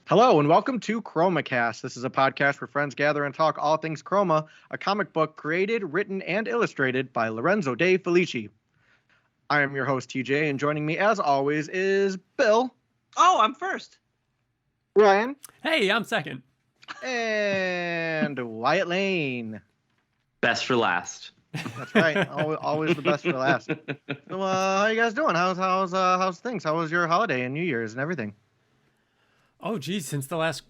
Hello and welcome to KromaCast. This is a podcast where friends gather and talk all things Chroma, a comic book created, written, and illustrated by Lorenzo De Felici. I am your host, TJ, and joining me as always is Bill. Oh, I'm first. Ryan. Hey, I'm second. And Wyatt Lane. Best for last. That's right. Always the best for last. So, how you guys doing? How's things? How was your holiday and New Year's and everything? Oh, geez, since the last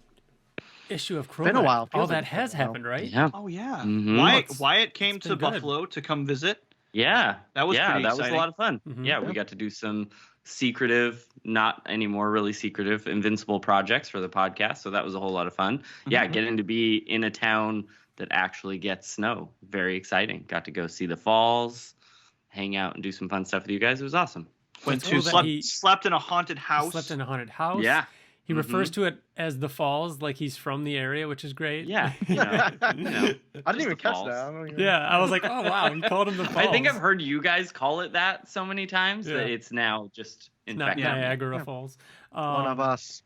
issue of Chroma, Been a while. all that has happened, right? Yeah. Oh yeah. Mhm. Wyatt came to been good. Buffalo to come visit. Yeah. That was pretty that was exciting. a lot of fun. Mhm. Yeah, we got to do some secretive, not anymore really secretive, Invincible projects for the podcast. So that was a whole lot of fun. Yeah, getting to be in a town that actually gets snow. Very exciting. Got to go see the falls, hang out and do some fun stuff with you guys. It was awesome. Went Cool to that slept in a haunted house. Slept in a haunted house. Yeah. He refers to it as the Falls, like he's from the area, which is great. Yeah. I didn't even the catch falls. that. I don't even... Yeah, I was like, oh, wow, he called him the Falls. I think I've heard you guys call it that so many times that Yeah. it's now just Not infected. Niagara Falls. One of us.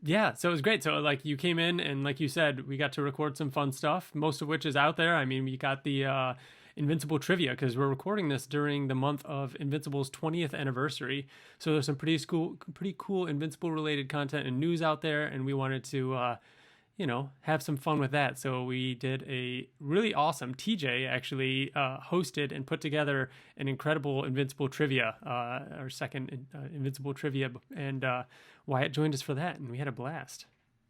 Yeah, so it was great. So, like, you came in, and like you said, we got to record some fun stuff, most of which is out there. I mean, we got the Invincible trivia, because we're recording this during the month of Invincible's 20th anniversary. So there's some pretty cool Invincible-related content and news out there, and we wanted to, have some fun with that. So we did a really awesome, TJ actually hosted and put together an incredible Invincible trivia, our second Invincible trivia, and Wyatt joined us for that, and we had a blast.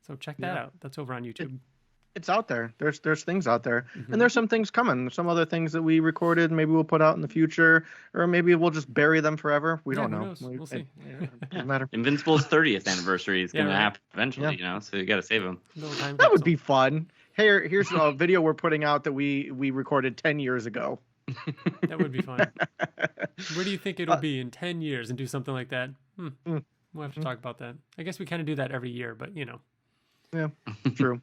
So check that out. That's over on YouTube. It's out there. There's things out there, and there's some things coming. Some other things that we recorded, maybe we'll put out in the future, or maybe we'll just bury them forever. We don't who know. knows? We'll see. It doesn't matter. Invincible's 30th anniversary is going to right. happen eventually, so you got to save them. Little time That would capsule. be fun. Here's a video we're putting out that we recorded 10 years ago. That would be fun. Where do you think it'll be in 10 years and do something like that? We'll have to talk about that. I guess we kind of do that every year, but Yeah, true.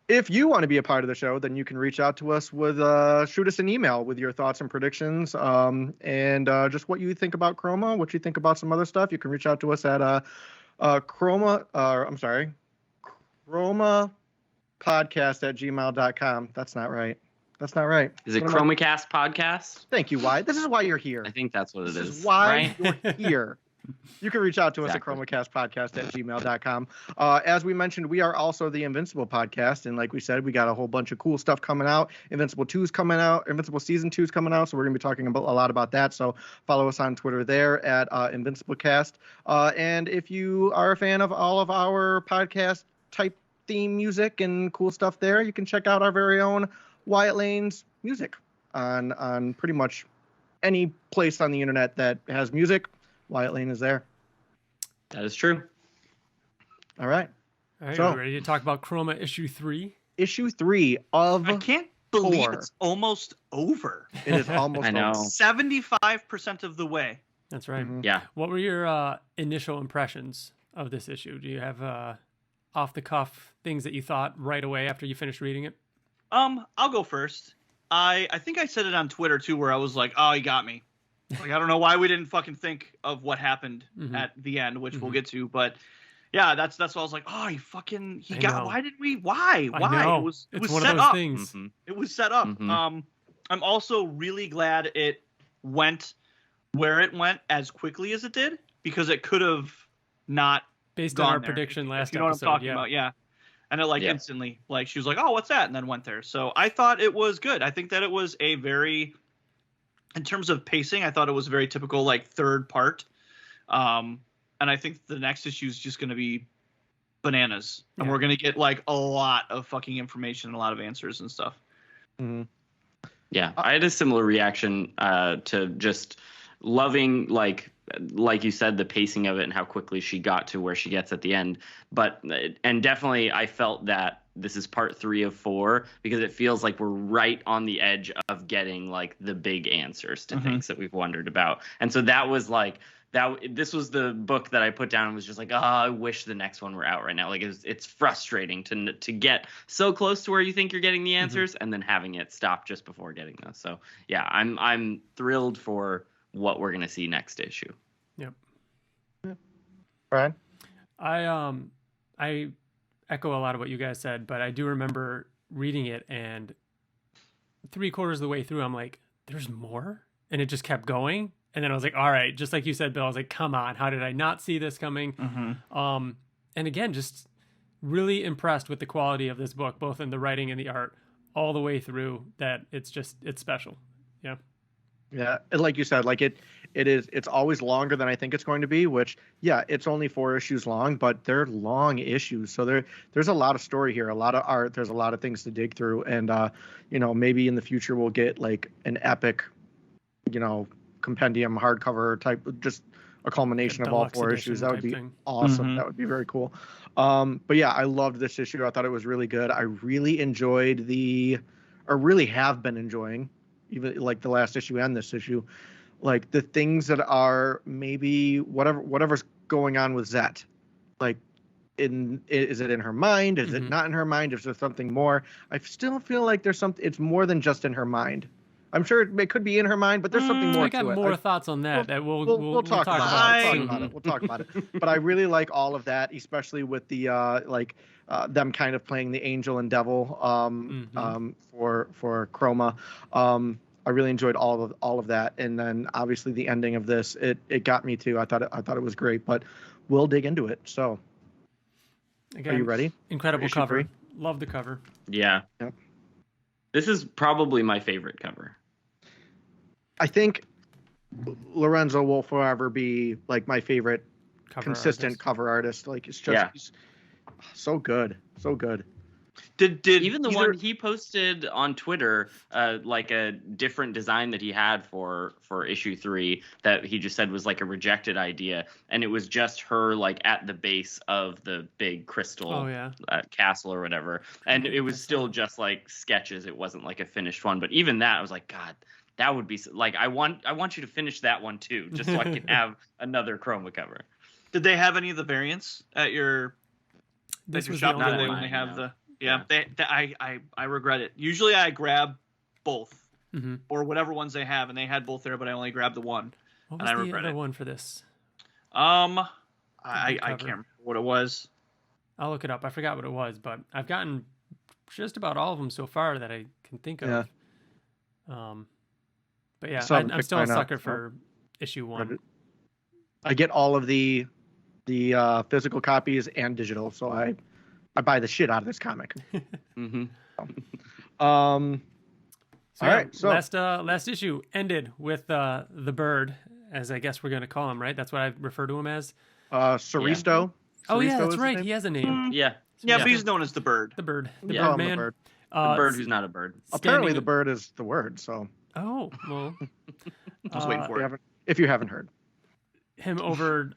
If you want to be a part of the show, then you can reach out to us with shoot us an email with your thoughts and predictions, and just what you think about Chroma, what you think about some other stuff. You can reach out to us at KromaPodcast@gmail.com. That's not right. Is it What am I- KromaCast podcast? Thank you, Wyatt. This is why you're here. I think that's what it This is. is why right? you're here. You can reach out to us Exactly. at ChromaCastPodcast@gmail.com. As we mentioned, we are also the Invincible podcast. And like we said, we got a whole bunch of cool stuff coming out. Invincible 2 is coming out. Invincible Season 2 is coming out. So we're going to be talking about a lot about that. So follow us on Twitter there at InvincibleCast. And if you are a fan of all of our podcast type theme music and cool stuff there, you can check out our very own Wyatt Lane's music on pretty much any place on the internet that has music. Wyatt Lane is there. That is true. All right. All right, So- are we ready to talk about Chroma issue 3? Issue 3 of I can't believe 4. it's almost over. It is almost I know. over. 75% of the way. That's right. Mhm. Yeah. What were your initial impressions of this issue? Do you have off the cuff things that you thought right away after you finished reading it? I'll go first. I think I said it on Twitter too, where I was like, "Oh, he got me." Like, I don't know why we didn't fucking think of what happened at the end, which we'll get to, but yeah, that's why I was like, "Oh, he I got." know. Why did we? Why? I know. It was It's one set of those up. things. Mhm. It was set up. Mhm. I'm also really glad it went where it went as quickly as it did, because it could have not Based gone on our there, prediction if last you know episode. what I'm talking Yeah. about, yeah. And it Yeah. instantly, she was like, "Oh, what's that?" and then went there. So I thought it was good. I think that it was a very, in terms of pacing, I thought it was a very typical third part. And I think the next issue is just going to be bananas, and Yeah. we're going to get a lot of fucking information and a lot of answers and stuff. Mhm. Yeah, I had a similar reaction to just loving, like you said, the pacing of it and how quickly she got to where she gets at the end. And definitely I felt that this is part 3 of 4, because it feels like we're right on the edge of getting the big answers to things that we've wondered about. And so that was this was the book that I put down and was just like, I wish the next one were out right now. It's frustrating to get so close to where you think you're getting the answers and then having it stop just before getting those. So yeah, I'm thrilled for what we're gonna see next issue. Yep. Brian? I echo a lot of what you guys said, but I do remember reading it, and 3/4 of the way through, I'm like, there's more? And it just kept going. And then I was like, all right, just like you said, Bill, I was like, come on, how did I not see this coming? Mm-hmm. And again, just really impressed with the quality of this book, both in the writing and the art, all the way through, that it's special. Yeah. Yeah, and like you said, like it's always longer than I think it's going to be, which, yeah, it's only 4 issues long, but they're long issues. So there's a lot of story here, a lot of art, there's a lot of things to dig through. And maybe in the future we'll get like an epic, compendium hardcover type, just a culmination of all 4 issues. That would be awesome. Mm-hmm. That would be very cool. But yeah, I loved this issue. I thought it was really good. I really enjoyed really have been enjoying, even like the last issue and this issue, like the things that are maybe whatever's going on with Zet. Like, is it in her mind? Is it not in her mind? Is there something more? I still feel like there's something. It's more than just in her mind. I'm sure it could be in her mind, but there's something more to it. I got more thoughts on that. We'll talk about it. We'll talk about it. But I really like all of that, especially with the them kind of playing the angel and devil for Chroma. I really enjoyed all of that, and then obviously the ending of this, it got me too. I thought it was great, but we'll dig into it. So, again, are you ready? Incredible cover. Love the cover. Yeah. Yep. This is probably my favorite cover. I think Lorenzo will forever be like my favorite consistent cover artist. Like, it's just he's so good, so good. Did even the one he posted on Twitter, like a different design that he had for issue 3 that he just said was like a rejected idea, and it was just her like at the base of the big crystal castle or whatever, and it was still just like sketches. It wasn't like a finished one, but even that, I was like, God, that would be like, I want you to finish that one too, just so I can have another Chroma cover. Did they have any of the variants at your shop? The only when they have the. Yeah, I regret it. Usually I grab both or whatever ones they have, and they had both there, but I only grabbed the one. What was the other one for this? I can't remember what it was. I'll look it up. I forgot what it was, but I've gotten just about all of them so far that I can think of. But yeah, I'm still a sucker for issue 1. I get all of the physical copies and digital, so I buy the shit out of this comic. All right. So last issue ended with the bird, as I guess we're going to call him, right? That's what I refer to him as. Saristo. Yeah. Oh yeah, that's right. He has a name. Yeah, but he's known as the bird. The bird. The bird man. The bird. The bird who's not a bird. Apparently, the bird is the word. So. Oh well. Just waiting for it. If you haven't heard. Him over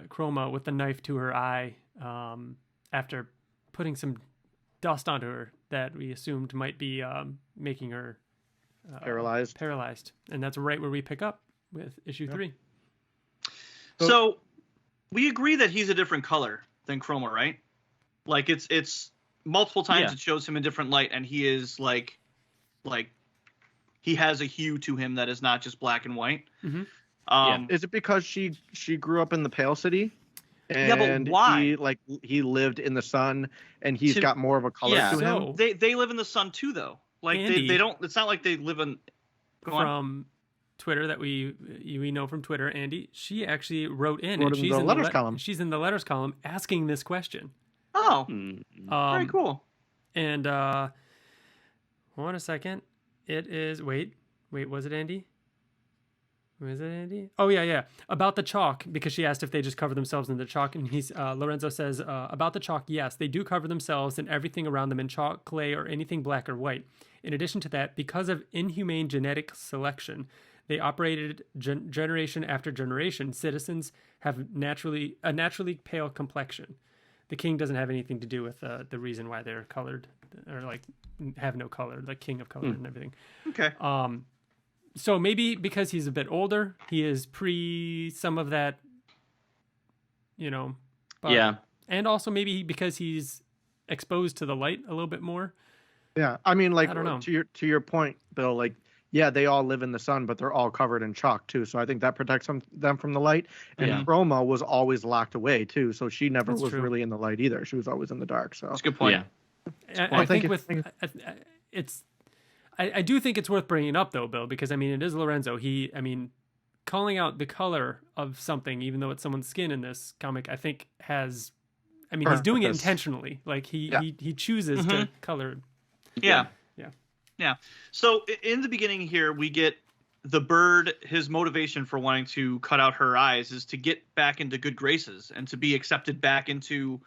Chroma with the knife to her eye after putting some dust onto her that we assumed might be making her paralyzed. And that's right where we pick up with issue 3. So we agree that he's a different color than Chroma, right? Like it's multiple times it shows him in different light, and he is like he has a hue to him that is not just black and white. Is it because she grew up in the Pale City? And but why? He lived in the sun, and he's got more of a color to him. They live in the sun too, though. Like Andy, they don't. It's not like they live in. From Twitter that we know from Twitter, Andy, she actually wrote in she's in the letters column. She's in the letters column asking this question. Oh, very cool. And hold on a second. It is wait, was it Andy? Was it Andy? Oh yeah. About the chalk, because she asked if they just cover themselves in the chalk, and Lorenzo says about the chalk, yes, they do cover themselves and everything around them in chalk, clay, or anything black or white. In addition to that, because of inhumane genetic selection, they operated generation after generation. Citizens have a naturally pale complexion. The king doesn't have anything to do with the reason why they're colored, or like have no color, like king of color and everything. Okay. So maybe because he's a bit older, he is pre some of that, But, and also maybe because he's exposed to the light a little bit more. Yeah, I mean, like, I don't know. To your point, Bill, like, yeah, they all live in the sun, but they're all covered in chalk too. So I think that protects them from the light. And Chroma was always locked away too, so she never was really in the light either. She was always in the dark. So that's a good point. Yeah. I think I do think it's worth bringing up though, Bill, because I mean it is Lorenzo. Calling out the color of something, even though it's someone's skin in this comic, I think he's doing it intentionally. Like he chooses to color. Yeah. So in the beginning here, we get the bird. His motivation for wanting to cut out her eyes is to get back into good graces and to be accepted back into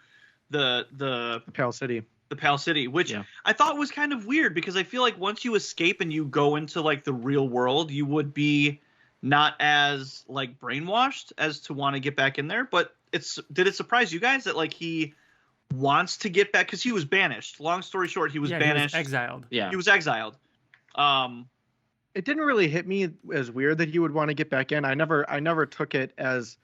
the Pale City. The Pale City, which I thought was kind of weird because I feel like once you escape and you go into like the real world, you would be not as like brainwashed as to want to get back in there. But did it surprise you guys that like he wants to get back because he was banished? Long story short, he was banished. He was exiled. Yeah, he was exiled. It didn't really hit me as weird that he would want to get back in. I never took it as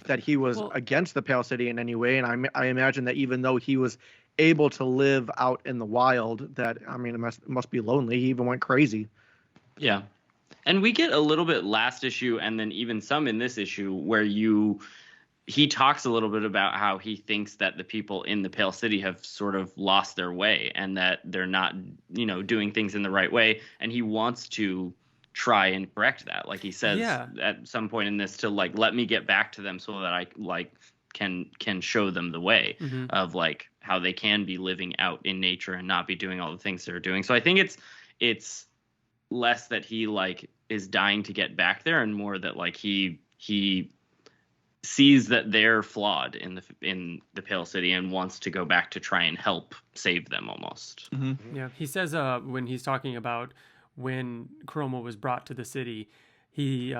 that he was against the Pale City in any way. And I imagine that even though he was able to live out in the wild, that it must be lonely. He even went crazy. Yeah. And we get a little bit last issue and then even some in this issue where he talks a little bit about how he thinks that the people in the Pale City have sort of lost their way and that they're not, doing things in the right way. And he wants to try and correct that. Like he says at some point in this to like, let me get back to them so that I like can show them the way of like how they can be living out in nature and not be doing all the things they're doing. So I think it's less that he like is dying to get back there and more that like he sees that they're flawed in the Pale City and wants to go back to try and help save them almost. Yeah, he says when he's talking about when Chroma was brought to the city, the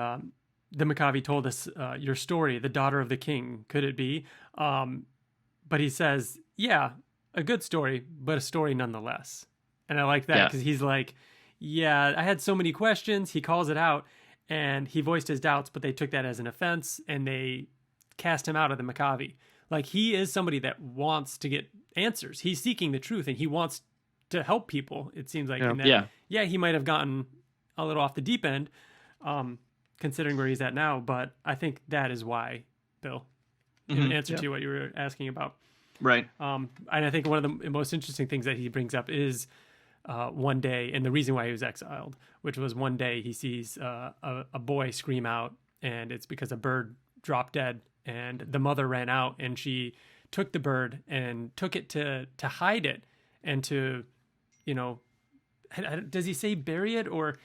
Maccabi told us your story, the daughter of the king. Could it be? But he says, yeah, a good story, but a story nonetheless. And I like that because he's like, yeah, I had so many questions. He calls it out and he voiced his doubts, but they took that as an offense and they cast him out of the Maccabi. Like he is somebody that wants to get answers. He's seeking the truth and he wants to help people. It seems like, he might have gotten a little off the deep end, considering where he's at now. But I think that is why, Bill, in answer to what you were asking about. Right. And I think one of the most interesting things that he brings up is one day, and the reason why he was exiled, which was one day he sees a boy scream out, and it's because a bird dropped dead, and the mother ran out, and she took the bird and took it to hide it, and to, does he say bury it, or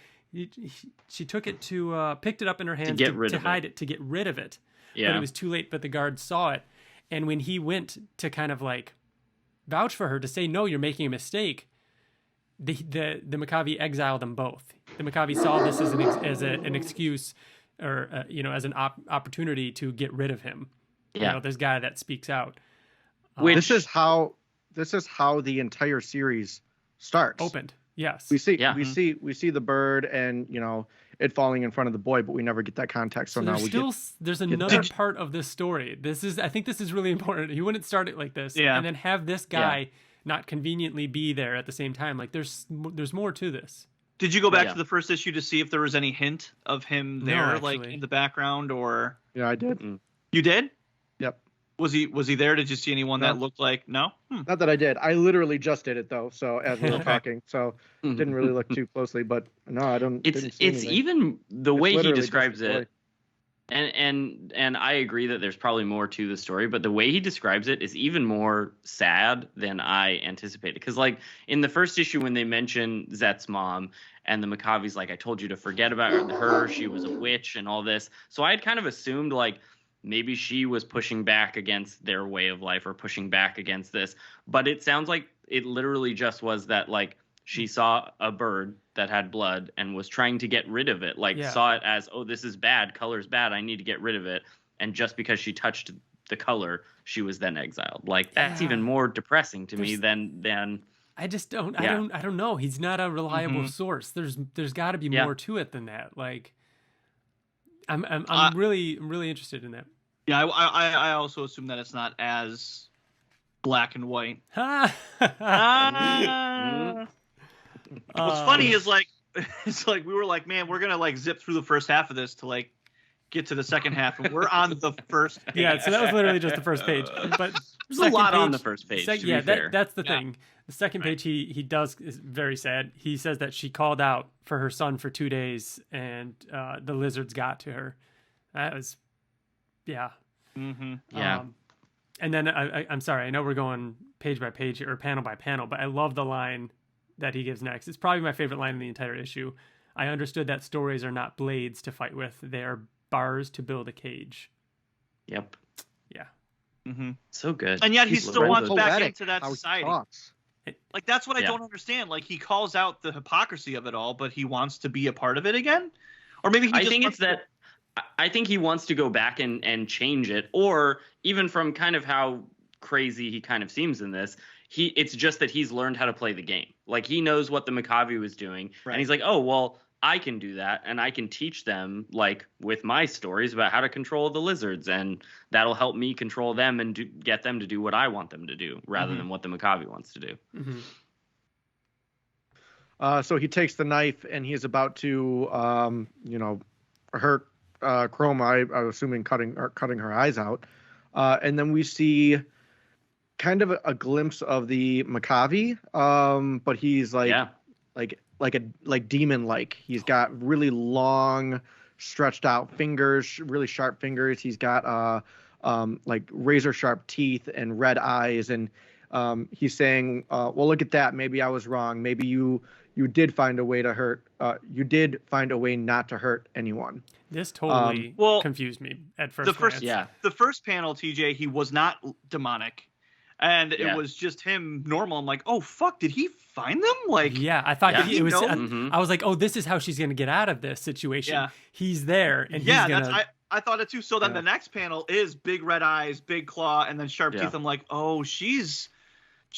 she took it to picked it up in her hands to hide it, to get rid of it. Yeah. But it was too late, but the guards saw it. And when he went to kind of like vouch for her to say, no, you're making a mistake, the Maccabi exiled them both. The Maccabi saw this as an excuse or, as an opportunity to get rid of him. Yeah. This guy that speaks out. This is how the entire series starts. Opened. Yes. We see the bird and, it falling in front of the boy, but we never get that context. So now there's another part of this story. I think this is really important. You wouldn't start it like this and then have this guy not conveniently be there at the same time. Like there's more to this. Did you go back to the first issue to see if there was any hint of him there, like in the background, or? Yeah, I did. You did? Yep. Was he there? Did you see anyone that looked like no? Not that I did. I literally just did it though. So as we were talking, so didn't really look too closely. But no, I don't. It's even the way he describes it, and I agree that there's probably more to the story, but the way he describes it is even more sad than I anticipated. Because like in the first issue when they mention Zet's mom and the Maccabi's like, I told you to forget about her. She was a witch and all this. So I had kind of assumed like, maybe she was pushing back against their way of life or pushing back against this. But it sounds like it literally just was that, like, she saw a bird that had blood and was trying to get rid of it. Like, saw it as, oh, this is bad. Color's bad. I need to get rid of it. And just because she touched the color, she was then exiled. Like, that's even more depressing to me than... I just don't... I don't know. He's not a reliable source. There's got to be more to it than that. Like... I'm really interested in that. Yeah, I also assume that it's not as black and white. What's funny is like it's like we were like, man, we're gonna like zip through the first half of this to like get to the second half, and we're on the first page. Yeah, so that was literally just the first page. But There's a lot on the first page. To be fair. That's the thing. The second page, he does is very sad. He says that she called out for her son for 2 days, and the lizards got to her. That was, yeah. Mm-hmm. Yeah. And then I'm sorry, I know we're going page by page or panel by panel, but I love the line that he gives next. It's probably my favorite line in the entire issue. I understood that stories are not blades to fight with; they are bars to build a cage. Yep. Yeah. Mm-hmm. So good. And yet he still wants back Poetic into that how he society. talks. Like, that's what I don't understand. Like, he calls out the hypocrisy of it all, but he wants to be a part of it again? Or maybe he just think it's that I think he wants to go back and change it, or even from kind of how crazy he kind of seems in this, it's just that he's learned how to play the game. Like, he knows what the Makavi was doing, and he's like, oh, well, I can do that, and I can teach them, like, with my stories about how to control the lizards, and that'll help me control them and get them to do what I want them to do, rather than what the Makavi wants to do. Mm-hmm. So he takes the knife, and he's about to, hurt Chroma, I'm assuming cutting her eyes out. And then we see kind of a glimpse of the Makavi, but he's like demon-like. He's got really long, stretched out fingers, really sharp fingers. He's got like razor sharp teeth and red eyes, and he's saying, well, look at that. Maybe I was wrong. Maybe you did find a way to hurt. You did find a way not to hurt anyone. This totally confused me at first. The first panel, TJ, he was not demonic. And it was just him normal. I'm like, oh fuck, did he find them? Like, yeah, I thought it was. I was like, oh, this is how she's gonna get out of this situation. Yeah. He's there, and he's gonna. I thought it too. So then the next panel is big red eyes, big claw, and then sharp teeth. I'm like, oh, she's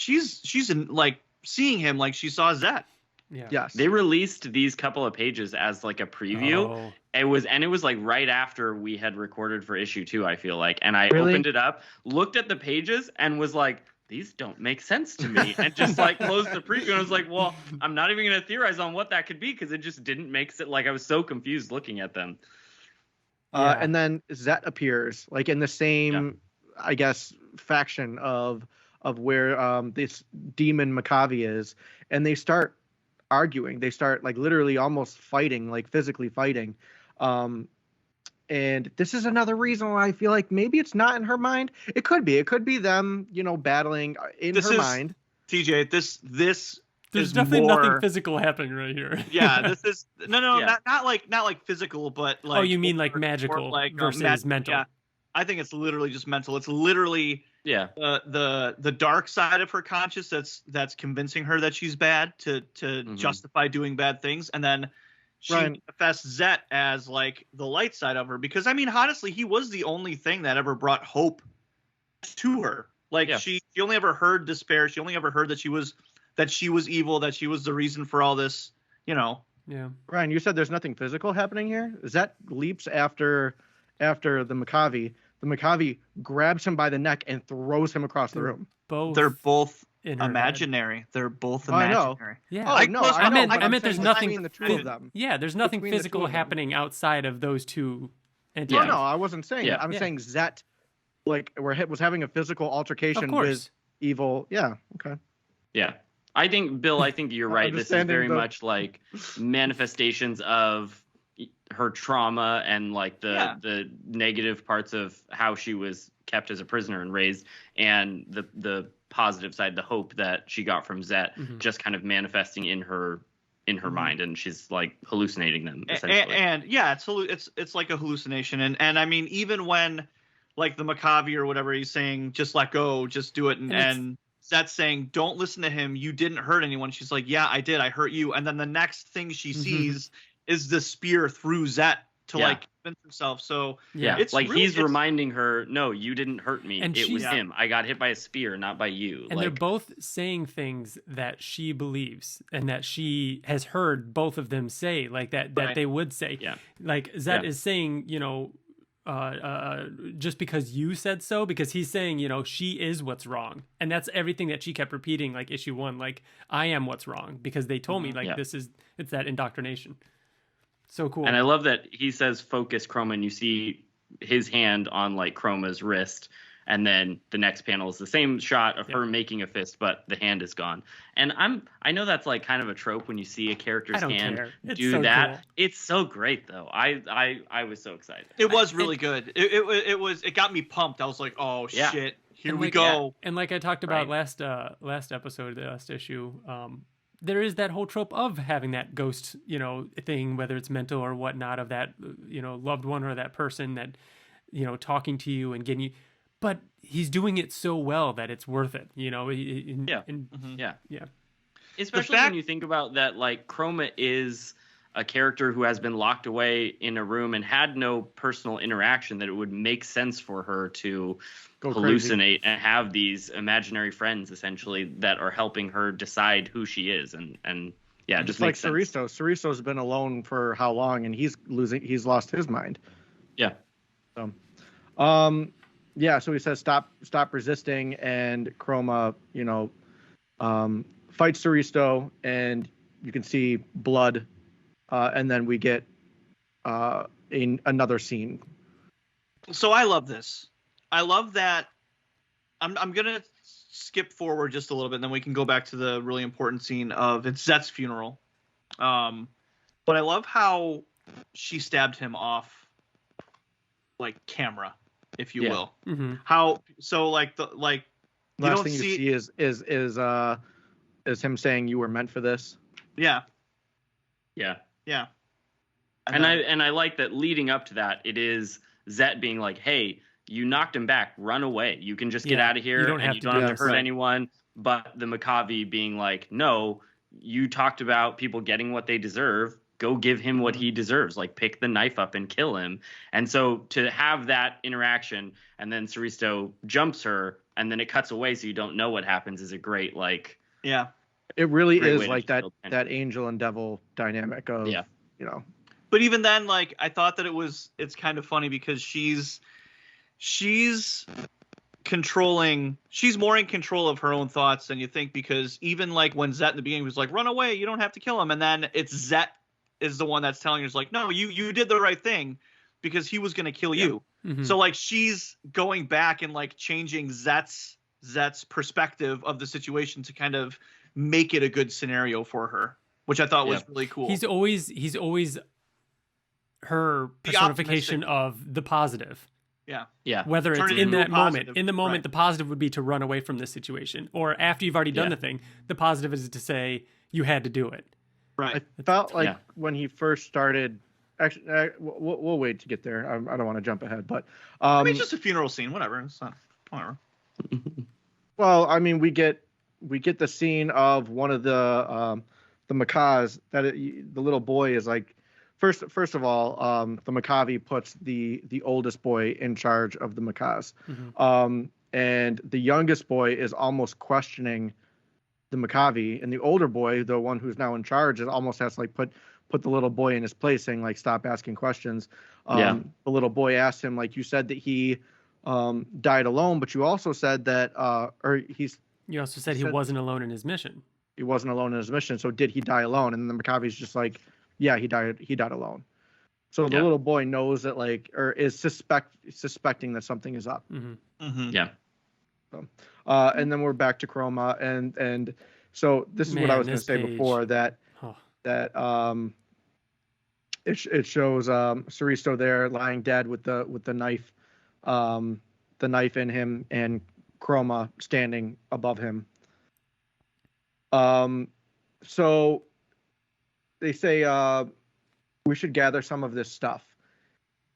in, like, seeing him like she saw Zet. Yeah. Yes. They released these couple of pages as like a preview. Oh. It was like right after we had recorded for issue 2, I feel like. And I opened it up, looked at the pages, and was like, these don't make sense to me. And just like closed the preview, and I was like, well, I'm not even going to theorize on what that could be, because it just didn't make sense. Like, I was so confused looking at them. And then Zet appears, like, in the same, I guess, faction of where this demon Makavi is, and they start arguing. They start, like, literally almost fighting, like physically fighting. And this is another reason why I feel like maybe it's not in her mind. It could be them, battling in her mind. TJ, this there's definitely nothing physical happening right here. Yeah, this is not like physical, but like, oh, you mean like magical versus mental? Yeah, I think it's literally just mental. It's literally the dark side of her conscious that's convincing her that she's bad to justify doing bad things, and then she manifests Zet as like the light side of her, because I mean, honestly, he was the only thing that ever brought hope to her. Like, she only ever heard despair. She only ever heard that she was evil, that she was the reason for all this, Yeah. Ryan, you said there's nothing physical happening here. Zet leaps after the Makavi. The Makavi grabs him by the neck and throws him across the room. They're both imaginary. Head. They're both imaginary. Yeah. Oh, no, I meant there's nothing. The two of them. Yeah, there's nothing physical happening outside of those two entities. No, I wasn't saying that. I'm saying Zet, like, was having a physical altercation with evil. Yeah. Okay. Yeah. I think you're right. This is very much like manifestations of her trauma and like the negative parts of how she was kept as a prisoner and raised, and the positive side, the hope that she got from Zet, just kind of manifesting in her mind, and she's like hallucinating them essentially. And it's like a hallucination, and I mean, even when like the Makavi or whatever, he's saying just let go, just do it, and Zet's saying don't listen to him, you didn't hurt anyone. She's like, yeah, I did, I hurt you. And then the next thing she sees is the spear through Zet to like convince himself. So it's like he's reminding her, no, you didn't hurt me, and it was him. I got hit by a spear, not by you. And they're both saying things that she believes and that she has heard both of them say, like that they would say. Like Zet is saying, just because you said so, because he's saying, you know, she is what's wrong. And that's everything that she kept repeating, like issue 1, like, I am what's wrong because they told me, like, it's that indoctrination. So cool. And I love that he says focus Chroma, and you see his hand on like Chroma's wrist, and then the next panel is the same shot of her making a fist, but the hand is gone. And I know that's like kind of a trope when you see a character's hand do so that. Cool. It's so great though. I was so excited. It was really good. It got me pumped. I was like, oh shit, here we go. And like I talked about last episode, the last issue, there is that whole trope of having that ghost, you know, thing, whether it's mental or whatnot, of that, you know, loved one or that person that, you know, talking to you and getting you. But he's doing it so well that it's worth it, you know. Yeah. Especially when you think about that, like Chroma is a character who has been locked away in a room and had no personal interaction, that it would make sense for her to hallucinate and have these imaginary friends essentially that are helping her decide who she is. And it just makes sense. Soristo. Soristo's been alone for how long, and he's lost his mind. Yeah. So, so he says stop resisting, and Chroma, you know, fights Soristo, and you can see blood, and then we get another scene. So I love this. I love that. I'm gonna skip forward just a little bit, and then we can go back to the really important scene of Zet's funeral. But I love how she stabbed him off, like camera, if you will. Mm-hmm. How so? Like last thing you see is him saying, "You were meant for this." Yeah. And I like that leading up to that, it is Zet being like, "Hey, you knocked him back. Run away. You can just get out of here, you don't have to hurt anyone." But the Makavi being like, "No, you talked about people getting what they deserve. Go give him what he deserves. Like, pick the knife up and kill him." And so to have that interaction, and then Soristo jumps her, and then it cuts away, so you don't know what happens, is a great It really is like that angel and devil dynamic of you know. But even then, like, I thought that it's kind of funny because she's controlling, she's more in control of her own thoughts than you think, because even like when Zet in the beginning was like, run away, you don't have to kill him, and then it's Zet is the one that's telling her, like, no, you did the right thing because he was going to kill you. Mm-hmm. So like she's going back and like changing Zet's perspective of the situation to kind of make it a good scenario for her, which I thought was really cool. He's always her personification of the positive. Yeah. Whether it's in that moment. In the moment, the positive would be to run away from this situation. Or after you've already done the thing, the positive is to say you had to do it. Right. I felt like when he first started. Actually, we'll wait to get there. I don't want to jump ahead, but I mean, it's just a funeral scene. Whatever. It's not. Whatever. Well, I mean, we get the scene of one of the Macaws that the little boy is like. First of all, the Makavi puts the oldest boy in charge of the Macaws. Mm-hmm. And the youngest boy is almost questioning the Makavi, and the older boy, the one who's now in charge, it almost has to like put the little boy in his place, saying like, stop asking questions. The little boy asked him, like, you said that he died alone, but you also said that you also said he wasn't alone in his mission. He wasn't alone in his mission. So did he die alone? And the Makavi's just like, yeah, he died alone. So the little boy knows that, like, or is suspecting that something is up. Mm-hmm. Mm-hmm. Yeah. So, and then we're back to Chroma, and so this is what I was going to say before, that it shows Soristo there lying dead with the knife in him, and Chroma standing above him. So they say we should gather some of this stuff,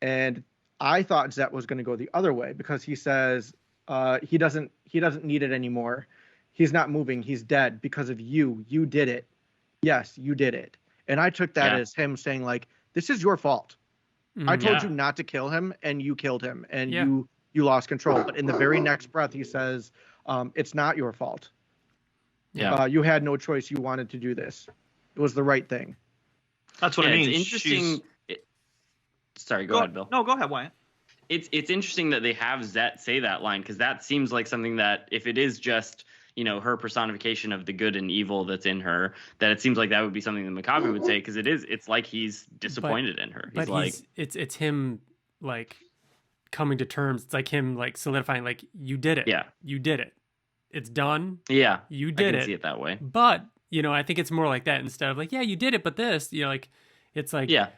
and I thought Zet was going to go the other way, because he says he doesn't need it anymore. He's not moving. He's dead because of you. You did it. Yes, you did it. And I took that as him saying, like, this is your fault. I told you not to kill him, and you killed him, and you lost control. But in the very next breath, he says, it's not your fault. You had no choice. You wanted to do this. It was the right thing. That's what I mean. It's interesting. Sorry, go ahead, Bill. No, go ahead, Wyatt. It's interesting that they have Zet say that line, because that seems like something that, if it is just, her personification of the good and evil that's in her, that it seems like that would be something that Makabe would say, because it's like he's disappointed in her. But it's him like coming to terms. It's like him like solidifying, like, you did it. Yeah. You did it. It's done. Yeah. You did I can it. see it that way. But, I think it's more like that instead of like, yeah, you did it, but this, like, it's like, yeah.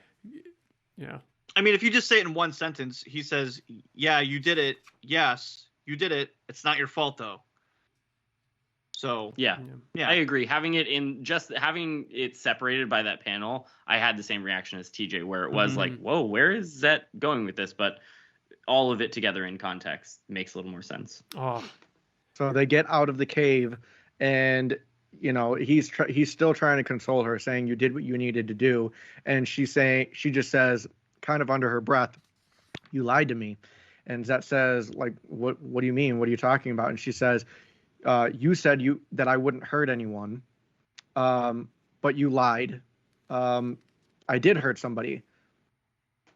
I mean, if you just say it in one sentence, he says, yeah, you did it. Yes, you did it. It's not your fault, though. So, yeah, I agree. Having it separated by that panel, I had the same reaction as TJ, where it was like, whoa, where is Zet going with this? But all of it together in context makes a little more sense. Oh, so they get out of the cave, and he's still trying to console her, saying you did what you needed to do, and she just says, kind of under her breath, you lied to me. And Zet says, like, what do you mean? What are you talking about? And she says, you said that I wouldn't hurt anyone, but you lied. I did hurt somebody.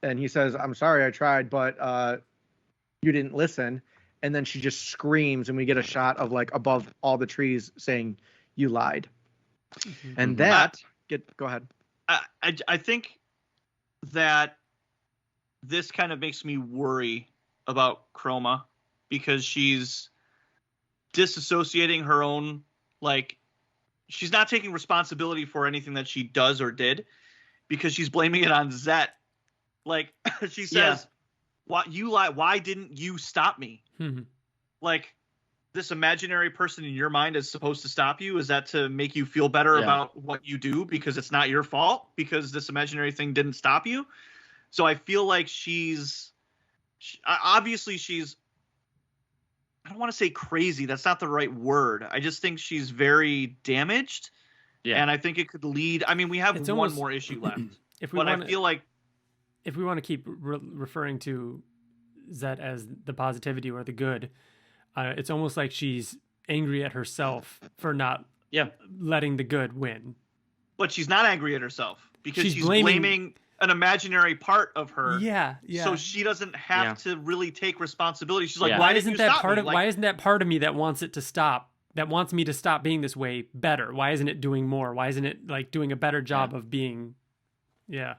And he says, I'm sorry, I tried, but you didn't listen. And then she just screams, and we get a shot of like above all the trees saying, you lied. And go ahead. I think that this kind of makes me worry about Chroma, because she's disassociating her own, like, she's not taking responsibility for anything that she does or did, because she's blaming it on Zet. Like, she says, why didn't you stop me? Like, this imaginary person in your mind is supposed to stop you? Is that to make you feel better about what you do because it's not your fault, because this imaginary thing didn't stop you? So I feel like obviously she's, I don't want to say crazy. That's not the right word. I just think she's very damaged. Yeah. And I think it could lead. I mean, we have one more issue left. I feel like if we want to keep referring to Zet as the positivity or the good, it's almost like she's angry at herself for not letting the good win. But she's not angry at herself, because she's blaming an imaginary part of her. Yeah. So she doesn't have to really take responsibility. She's like, why isn't that part of why isn't that part of me that wants it to stop? That wants me to stop being this way better? Why isn't it doing more? Why isn't it like doing a better job of being? Yeah.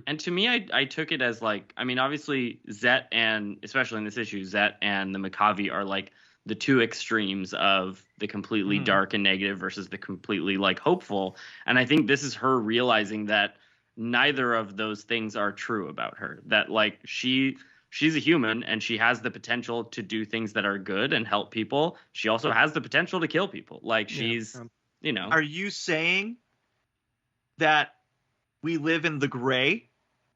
And to me, I took it as like, I mean, obviously Zet, and especially in this issue, Zet and the Makavi are like the two extremes of the completely dark and negative versus the completely like hopeful. And I think this is her realizing that neither of those things are true about her. That like she's a human, and she has the potential to do things that are good and help people. She also has the potential to kill people. Like she's, Are you saying that we live in the gray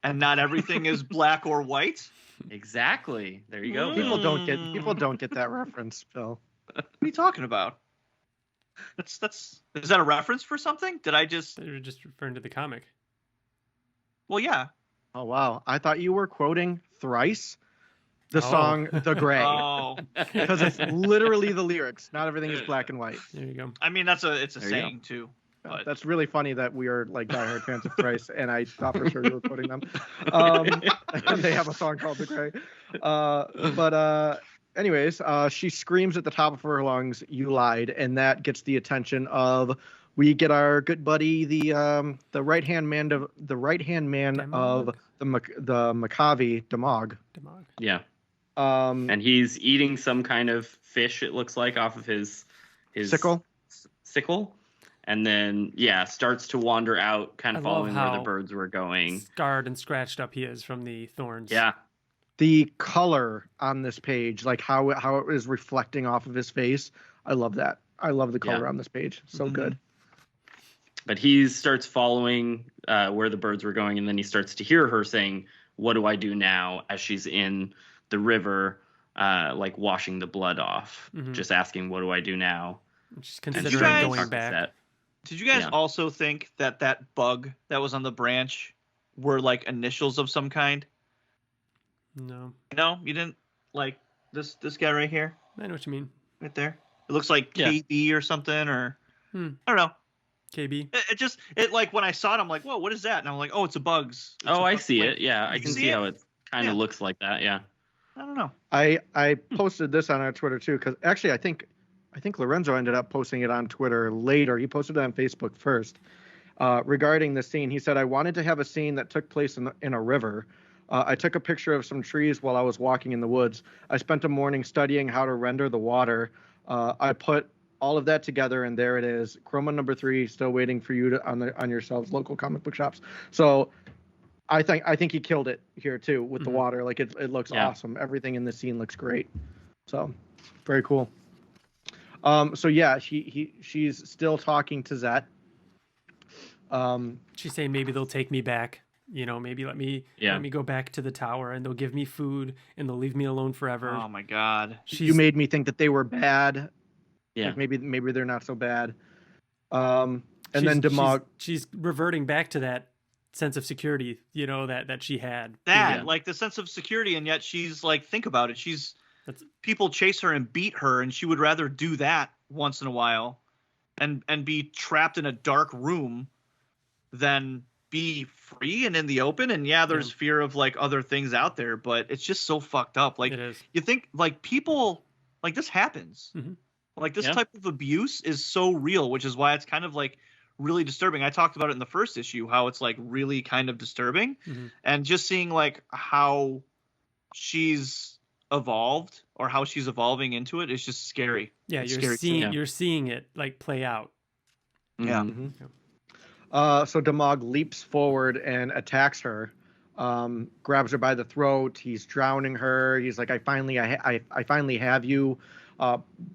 and not everything is black or white? Exactly. There you go. People don't get that reference, Phil. What are you talking about? Is that a reference for something? Did I just? You're just referring to the comic. Well, yeah. Oh wow! I thought you were quoting Thrice, the song "The Gray," because it's literally the lyrics. Not everything is black and white. There you go. I mean, it's a saying too. But that's really funny that we are like diehard fans of Thrice, and I thought for sure you were quoting them. They have a song called "The Gray," anyways, she screams at the top of her lungs, "You lied," and that gets the attention of. We get our good buddy, the right hand man of the Makavi, Demog. Yeah. And he's eating some kind of fish, it looks like, off of his sickle. And then starts to wander out, kind of following where the birds were going. Scarred and scratched up he is from the thorns. Yeah. The color on this page, like how it is reflecting off of his face, I love that. I love the color on this page. So good. But he starts following where the birds were going, and then he starts to hear her saying, "What do I do now?" as she's in the river, like washing the blood off, just asking, "What do I do now?" She's considering going back. Did you guys also think that bug that was on the branch were like initials of some kind? No. No, you didn't like this guy right here? I know what you mean. Right there. It looks like KB or something, or I don't know. KB. It like when I saw it, I'm like, whoa, what is that? And I'm like, oh, it's a bugs. I see it. Yeah, I can see how it kind of looks like that. Yeah. I don't know. I posted this on our Twitter too, because actually I think Lorenzo ended up posting it on Twitter later. He posted it on Facebook first. Regarding the scene, he said, I wanted to have a scene that took place in a river. I took a picture of some trees while I was walking in the woods. I spent a morning studying how to render the water. I put all of that together, and there it is. Chroma number 3, still waiting for you on your shelves, local comic book shops. So I think he killed it here too with the water. Like it looks awesome. Everything in the scene looks great. So very cool. So yeah, she's still talking to Zet. She's saying maybe they'll take me back. Maybe let me go back to the tower, and they'll give me food, and they'll leave me alone forever. Oh my God! You made me think that they were bad. Yeah, like maybe they're not so bad. And then Demog, she's reverting back to that sense of security, that she had. Like the sense of security, and yet she's like, think about it. People chase her and beat her, and she would rather do that once in a while, and be trapped in a dark room than be free and in the open. And there's fear of like other things out there, but it's just so fucked up. Like, it is. You think like people like this happens. Mm-hmm. Like this type of abuse is so real, which is why it's kind of like really disturbing. I talked about it in the first issue, how it's like really kind of disturbing, and just seeing like how she's evolved or how she's evolving into it is just scary. Yeah, you're seeing it like play out. Yeah. Mm-hmm. So Demog leaps forward and attacks her, grabs her by the throat. He's drowning her. He's like, I finally have you.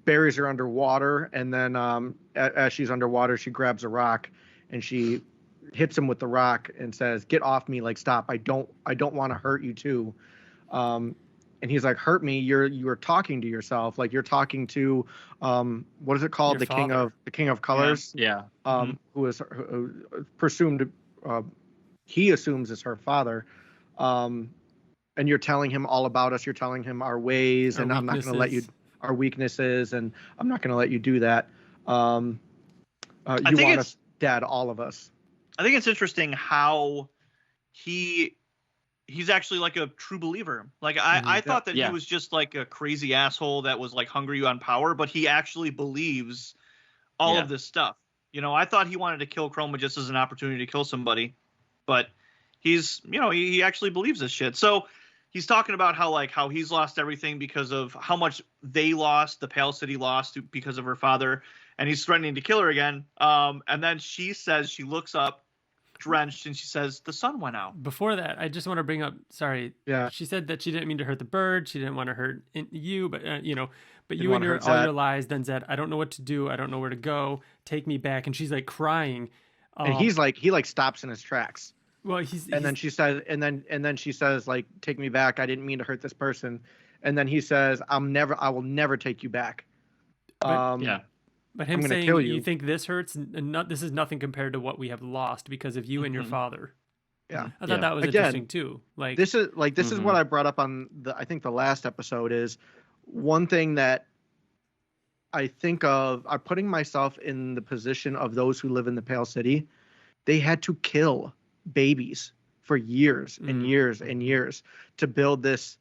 Buries her underwater, and then as she's underwater, she grabs a rock and she hits him with the rock and says, "Get off me! Like, stop! I don't want to hurt you too." And he's like, "Hurt me? You're talking to yourself. Like you're talking to what is it called? Your father. The King of Colors. Yeah. Who is presumed he assumes is her father. And you're telling him all about us. You're telling him our ways, and I'm not going to let you our weaknesses, and I'm not going to let you do that. You want us dead, all of us." I think it's interesting how he's actually like a true believer. Like I thought that he was just like a crazy asshole that was like hungry on power, but he actually believes all of this stuff. I thought he wanted to kill Chroma just as an opportunity to kill somebody, but he's, he actually believes this shit. So he's talking about how he's lost everything because of how much they lost, the Pale City lost because of her father, and he's threatening to kill her again. And then she says, she looks up, drenched, and she says the sun went out. Before that, I just want to bring up, sorry, she said that she didn't mean to hurt the bird, she didn't want to hurt you, but but you and all your lies then said, I don't know what to do, I don't know where to go, take me back. And she's like crying, and he stops in his tracks. Well, then she says, and then she says, like, take me back, I didn't mean to hurt this person. And then he says, I will never take you back. But him saying, you think this hurts? This is nothing compared to what we have lost because of you and your father. Yeah, I thought that was interesting too. Like this is what I brought up on I think the last episode is one thing that I think of. I'm putting myself in the position of those who live in the Pale City. They had to kill babies for years and years and years to build this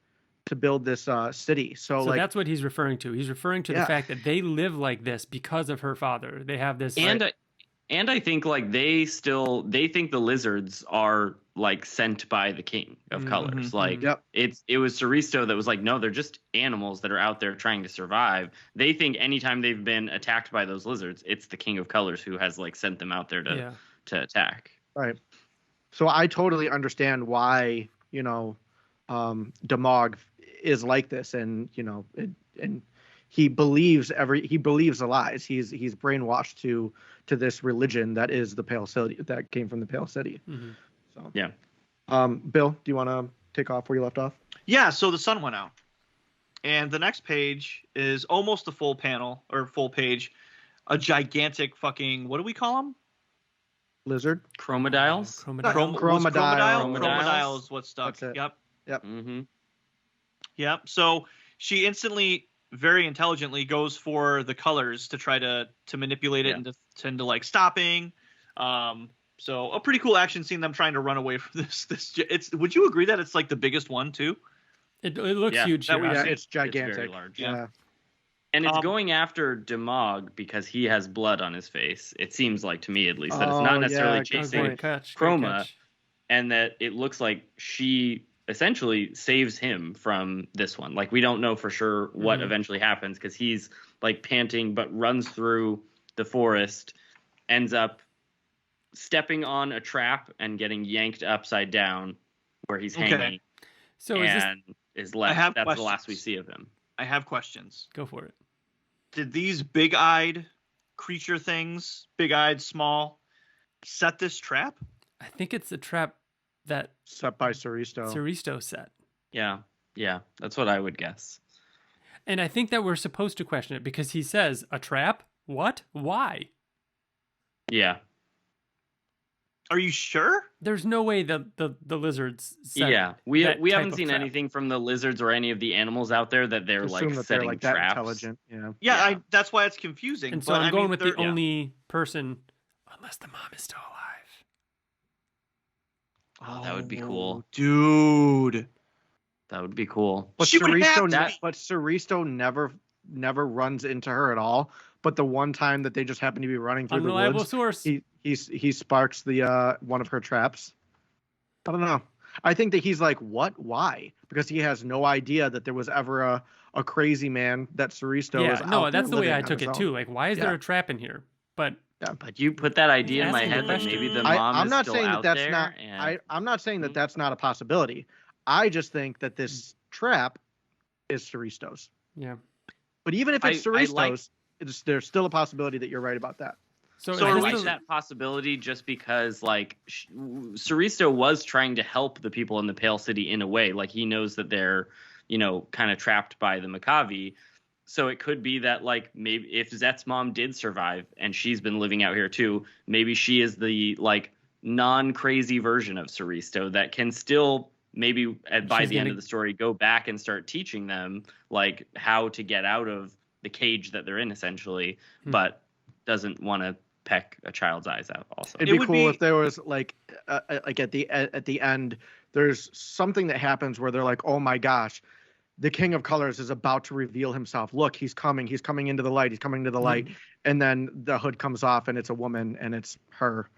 city. So like, that's what he's referring to. He's referring to the fact that they live like this because of her father. They have this, and I think like they think the lizards are like sent by the King of Colors. Like it was Soristo that was like, no, they're just animals that are out there trying to survive. They think anytime they've been attacked by those lizards, it's the King of Colors who has like sent them out there to attack. Right. So I totally understand why Demog is like this, and and he believes the lies. He's brainwashed to this religion that is the Pale City, that came from the Pale City. So Bill, do you want to take off where you left off? Yeah. So the sun went out, and the next page is almost a full panel or full page, a gigantic fucking, what do we call them? Lizard. Chromodiles. Chromodile is what stuck. Yep. Mm-hmm. Yep. So she instantly, very intelligently, goes for the colors to try to manipulate it into like stopping. So a pretty cool action scene. Them trying to run away from this. Would you agree that it's like the biggest one too? It looks Yeah, huge. that Here. was- Yeah, see. it's gigantic. It's very large. Yeah. And it's Um, going after Demog because he has blood on his face. It seems like to me, at least, that it's Oh, not necessarily yeah, good chasing point. Great Chroma, catch. and that it looks like she essentially saves him from this one. Like, we don't know for sure what Mhm. eventually happens because he's like panting, but runs through the forest, ends up stepping on a trap and getting yanked upside down where he's Okay. hanging, So is this? and is left. have That's the last we questions. see of him. I have questions. Go for it. Did these big-eyed creature things, big-eyed, small, set this trap? I think it's the trap that Set by Saristo. Saristo set. Yeah, that's what I would guess. And I think that we're supposed to question it because he says, a trap? What? Why? Yeah. Are you sure? There's no way the lizards set Yeah, we that type haven't of seen trap. anything from the lizards or any of the animals out there that they're Assume like that setting they're like that traps. intelligent. Yeah. Yeah, Yeah. that's why it's confusing. And so but I'm I going mean, with the they're- only person, unless the mom is still alive. Oh, that would be cool. Dude. That would be cool. But She would have Saristo, to ne- be. but Saristo never runs into her at all. But the one time that they just happen to be running through the Unreliable woods, source. he sparks the one of her traps. I don't know. I think that he's like, what? Why? Because he has no idea that there was ever a crazy man that Saristo was Yeah, no, out there that's the way living I on took his it own. too. Like, why is there Yeah. a trap in here? But But you put that idea in my asking the head that question. maybe the mom I'm is not still saying that out that's there. not. And I'm not saying that Mhm. that's not a possibility. I just think that this trap is Saristo's. yeah. But even if it's I like- Saristo's, there's still a possibility that you're right about that. So, So is are this we- I like the- that possibility just because, like, Saristo was trying to help the people in the Pale City in a way. Like, he knows that they're, kind of trapped by the Makavi. So it could be that, like, maybe if Zet's mom did survive and she's been living out here too, maybe she is the, like, non-crazy version of Saristo that can still maybe by She's the end gonna- of the story go back and start teaching them, like, how to get out of the cage that they're in, essentially, but doesn't want to peck a child's eyes out also. It'd It be would cool be- if there was like at the end, there's something that happens where they're like, oh my gosh, the King of Colors is about to reveal himself. Look, he's coming into the light. He's coming into the light, and then the hood comes off, and it's a woman, and it's her.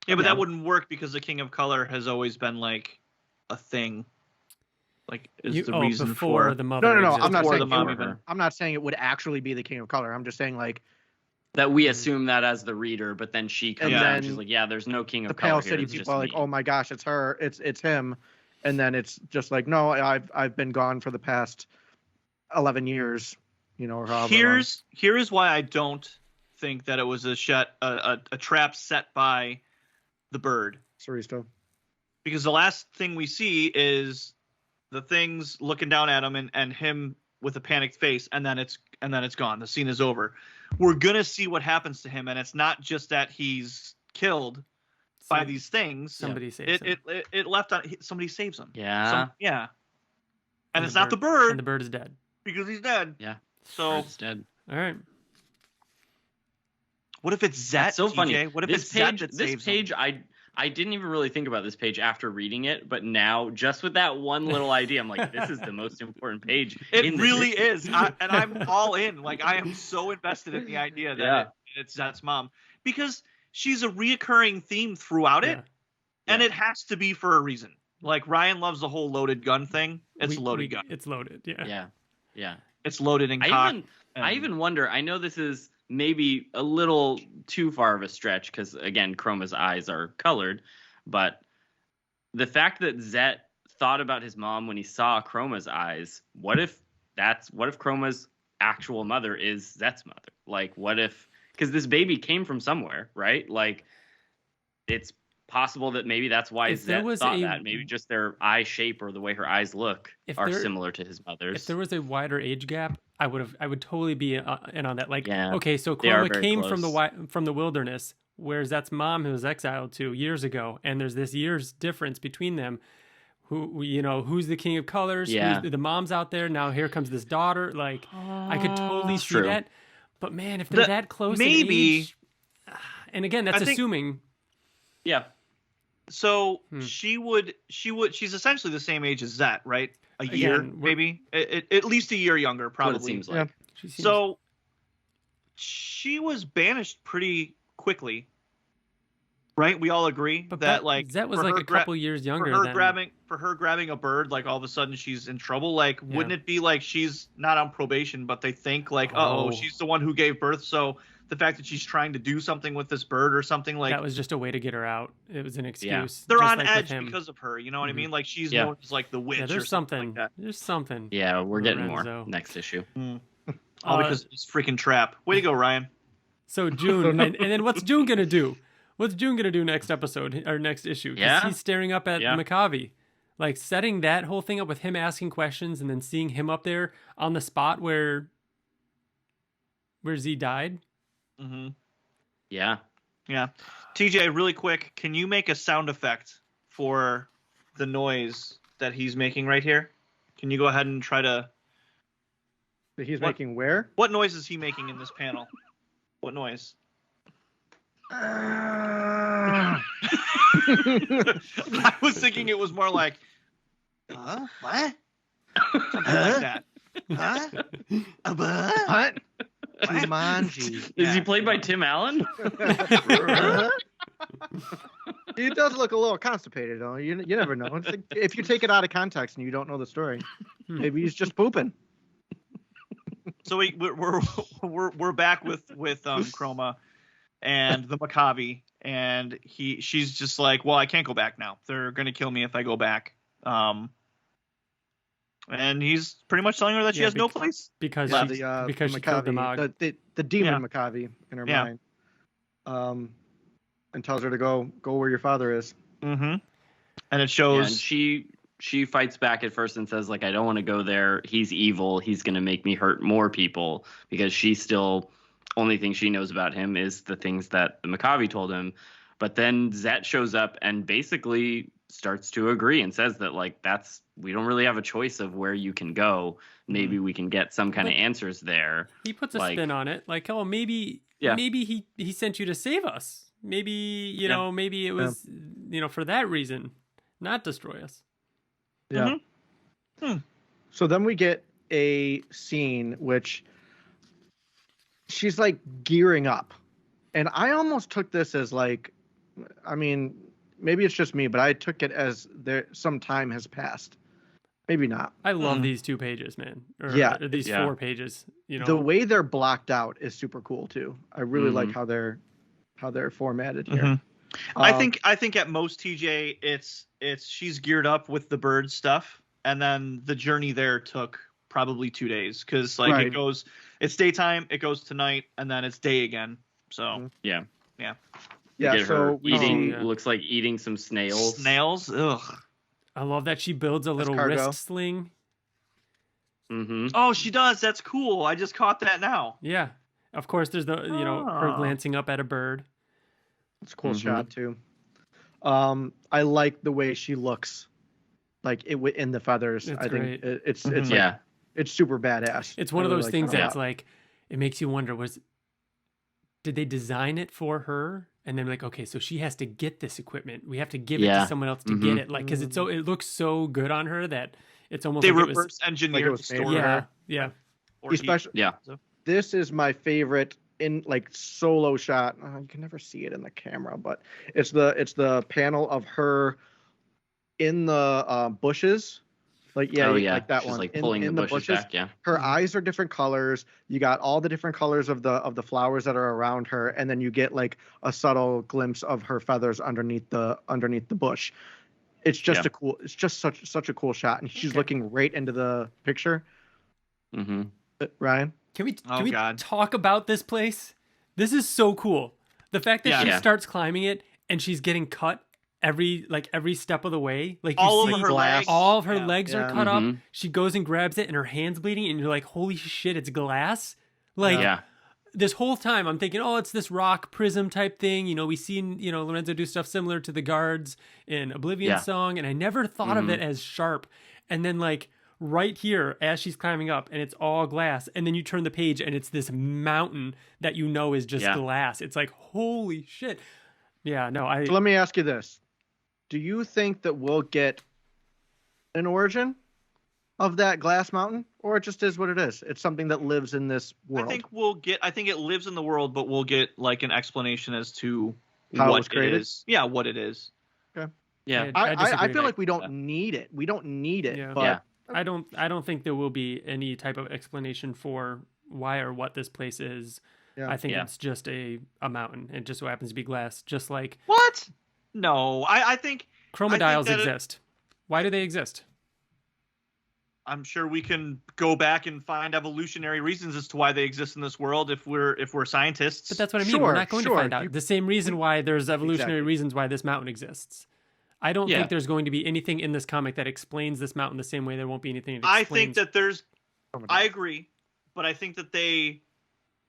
Yeah, but Yeah. that wouldn't work because the King of Color has always been like a thing. Like is the reason before for the mother. No. existed. I'm not Before saying the mom it even- would, I'm not saying it would actually be the King of Color. I'm just saying like That we assume that as the reader, but then she comes And out then and she's like, yeah, there's no King of the Color Pale here, City it's people just are like, me. oh my gosh, it's her, it's him, and then it's just like, no, I've been gone for the past 11 years, or however long. Here is why I don't think that it was a trap set by the bird. Saristo. Because the last thing we see is the things looking down at him and him with a panicked face, and then it's gone. The scene is over. We're gonna see what happens to him, and it's not just that he's killed by these things. Somebody saves him. It left on somebody saves him. Yeah. Yeah. And And it's the not the bird- bird And the bird is dead. because he's dead. Yeah. So Bird's dead. All right. what if it's Zet? That's so funny. TJ? What if this it's page? Zet that This saves page, him? I didn't even really think about this page after reading it, but now just with that one little idea, I'm like, this is the most important page. It in the really history. is, and I'm all in. Like I am so invested in the idea that Yeah. it's Zet's mom because she's a reoccurring theme throughout it, Yeah. and it has to be for a reason. Like Ryan loves the whole loaded gun thing. It's a loaded gun. It's loaded. Yeah. Yeah. It's loaded and cocked. I even wonder. I know this is maybe a little too far of a stretch because again, Chroma's eyes are colored, but the fact that Zet thought about his mom when he saw Chroma's eyes, what if Chroma's actual mother is Zet's mother? Like, what if? Because this baby came from somewhere, right? Like, it's possible that maybe that's why If there Zet was thought a- that. Maybe just their eye shape or the way her eyes look If are there- similar to his mother's. If there was a wider age gap, I would totally be in on that. Like, Yeah, okay, so they are Chroma very came close. from the wilderness, whereas that's mom who was exiled to years ago, and there's this years difference between them. Who's the King of Colors? Yeah. The mom's out there now. Here comes this daughter. Like, I could totally see True. that. But man, if they're that close, in maybe- age, and again, that's I think- assuming. Yeah. So she's essentially the same age as Zet, right? A year, maybe at least a year younger, probably. What it seems like. Yeah. So she was banished pretty quickly, right? We all agree that like Zet was like a couple years younger. For her grabbing a bird, like all of a sudden she's in trouble. Like, wouldn't it be like she's not on probation, but they think like, she's the one who gave birth, so the fact that she's trying to do something with this bird or something like that was just a way to get her out. It was an excuse. They're on edge because of her. You know what I mean? Like she's known as like the witch. Yeah, there's or something. Like that. There's something. Yeah, we're getting more next issue. All because of this freaking trap. Way to go, Ryan. So June, and then what's June gonna do? What's June gonna do next episode or next issue? Because he's staring up at Maccabi, like setting that whole thing up with him asking questions and then seeing him up there on the spot where Z died. Mm-hmm. Yeah. TJ, really quick, can you make a sound effect for the noise that he's making right here? Can you go ahead and try to... That he's making where? What noise is he making in this panel? What noise? I was thinking it was more like, what? Something like that. What? Jumanji. Is he played by Tim Allen? He does look a little constipated, though. You never know. It's like, if you take it out of context and you don't know the story, maybe he's just pooping. So we're back with Chroma and the Maccabi, and she's just like, well, I can't go back now. They're gonna kill me if I go back. And he's pretty much telling her that she has no place because she killed the Mog. The demon Maccabi in her mind, and tells her to go where your father is. Mm-hmm. And it shows. And she fights back at first and says, like, I don't want to go there. He's evil. He's going to make me hurt more people, because she still, only thing she knows about him is the things that the Maccabi told him. But then Zet shows up and basically starts to agree and says that, like, we don't really have a choice of where you can go. Maybe we can get some kind of answers there. He puts a spin on it. Like, oh, maybe he sent you to save us. Maybe, maybe it was, for that reason, not destroy us. Yeah. So then we get a scene which she's like gearing up. And I almost took this as like, I mean, maybe it's just me, but I took it as some time has passed. Maybe not. I love these 2 pages, man. Or these 4 pages. The way they're blocked out is super cool too. I really like how they're formatted here. I think at most, TJ, it's she's geared up with the bird stuff, and then the journey there took probably 2 days, because it's daytime, it goes to night, and then it's day again. So yeah. So looks like eating some snails. Ugh. I love that she builds a little wrist sling. Mm-hmm. Oh, she does. That's cool. I just caught that now. Yeah. Of course, there's the her glancing up at a bird. It's a cool shot too. I like the way she looks, like in the feathers. I think it's it's super badass. It's one of those things that's like, it makes you wonder, did they design it for her? And then like, okay, so she has to get this equipment. We have to give it to someone else to get it. Like, because it looks so good on her that it's almost they like reverse engineered the story. Yeah. Especially, this is my favorite in like solo shot. You can never see it in the camera, but it's the panel of her in the bushes. Like like that She's one. Like pulling in the bushes back. Her eyes are different colors. You got all the different colors of the flowers that are around her, and then you get like a subtle glimpse of her feathers underneath the bush. It's just it's just such a cool shot, and she's looking right into the picture. Mm-hmm. Ryan, can we talk about this place? This is so cool. The fact that she starts climbing it and she's getting cut every step of the way, like all of her legs, all of her legs are cut up. She goes and grabs it and her hand's bleeding, and you're like, holy shit, it's glass. Like this whole time I'm thinking, oh, it's this rock prism type thing. We've seen Lorenzo do stuff similar to the guards in Oblivion Song, and I never thought of it as sharp. And then like right here as she's climbing up, and it's all glass, and then you turn the page and it's this mountain that is just glass. It's like, holy shit. So let me ask you this. do you think that we'll get an origin of that glass mountain, or it just is what it is? It's something that lives in this world. I think it lives in the world, but we'll get like an explanation as to How it what was created? It is. Yeah, what it is. Okay. Yeah. I feel like we don't need it. We don't need it. Yeah. But Yeah. I don't think there will be any type of explanation for why or what this place is. Yeah. I think Yeah. it's just a mountain. It just so happens to be glass, just like What? No, I think chromodials that exist. Why do they exist? I'm sure we can go back and find evolutionary reasons as to why they exist in this world if we're scientists. But that's what I mean. Sure, We're not going to sure. find out. The same reason why there's evolutionary Exactly. reasons why this mountain exists. I don't Yeah. think there's going to be anything in this comic that explains this mountain the same way there won't be anything that I explains. think that there's. Chromodiles. I agree, but I think that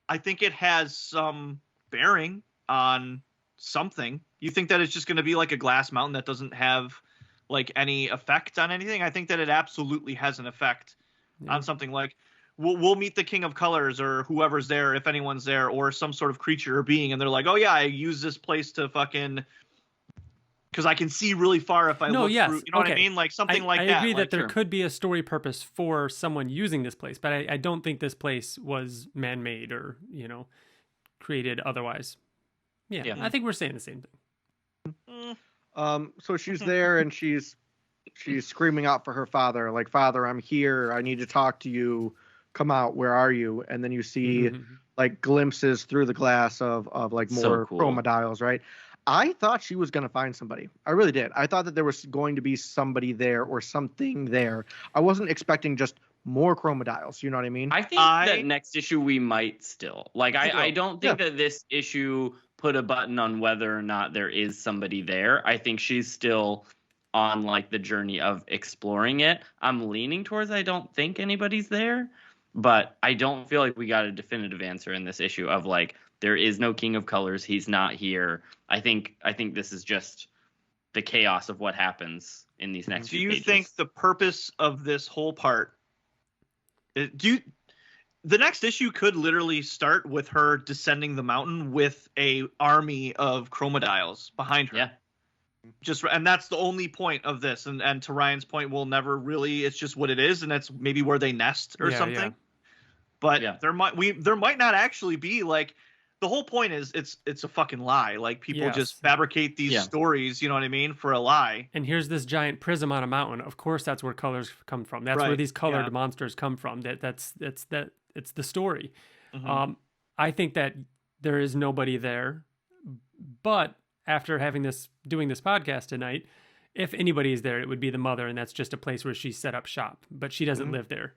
I think it has some bearing on something. You think that it's just going to be like a glass mountain that doesn't have like any effect on anything? I think that it absolutely has an effect on something. Like we'll meet the King of Colors or whoever's there, if anyone's there, or some sort of creature or being, and they're like, oh yeah, I use this place to fucking because I can see really far if I look through. You know what I mean? Like something like that. I agree like, that there could be a story purpose for someone using this place, but I don't think this place was man-made or, created otherwise. Yeah, I think we're saying the same thing. So she's there and she's screaming out for her father, like, "Father, I'm here. I need to talk to you. Come out. Where are you?" And then you see like glimpses through the glass of like more So cool. chromodiles, right? I thought she was going to find somebody. I really did. I thought that there was going to be somebody there or something there. I wasn't expecting just more chromodiles. You know what I mean? I think that next issue we might still. Like, I don't think Yeah. that this issue put a button on whether or not there is somebody there. I think she's still on, like, the journey of exploring it. I'm leaning towards I don't think anybody's there, but I don't feel like we got a definitive answer in this issue of, like, there is no King of Colors. He's not here. I think this is just the chaos of what happens in these next few pages. Do you think the purpose of this whole part the next issue could literally start with her descending the mountain with a army of chromodiles behind her? Yeah. And that's the only point of this. And to Ryan's point, we'll never really, it's just what it is, and that's maybe where they nest or something. Yeah. But there might not actually be, like, the whole point is it's a fucking lie. Like, people just fabricate these stories, you know what I mean, for a lie. And here's this giant prism on a mountain. Of course, that's where colors come from. That's where these colored monsters come from. It's the story. I think that there is nobody there, but after doing this podcast tonight, if anybody is there, it would be the mother, and that's just a place where she set up shop, but she doesn't live there.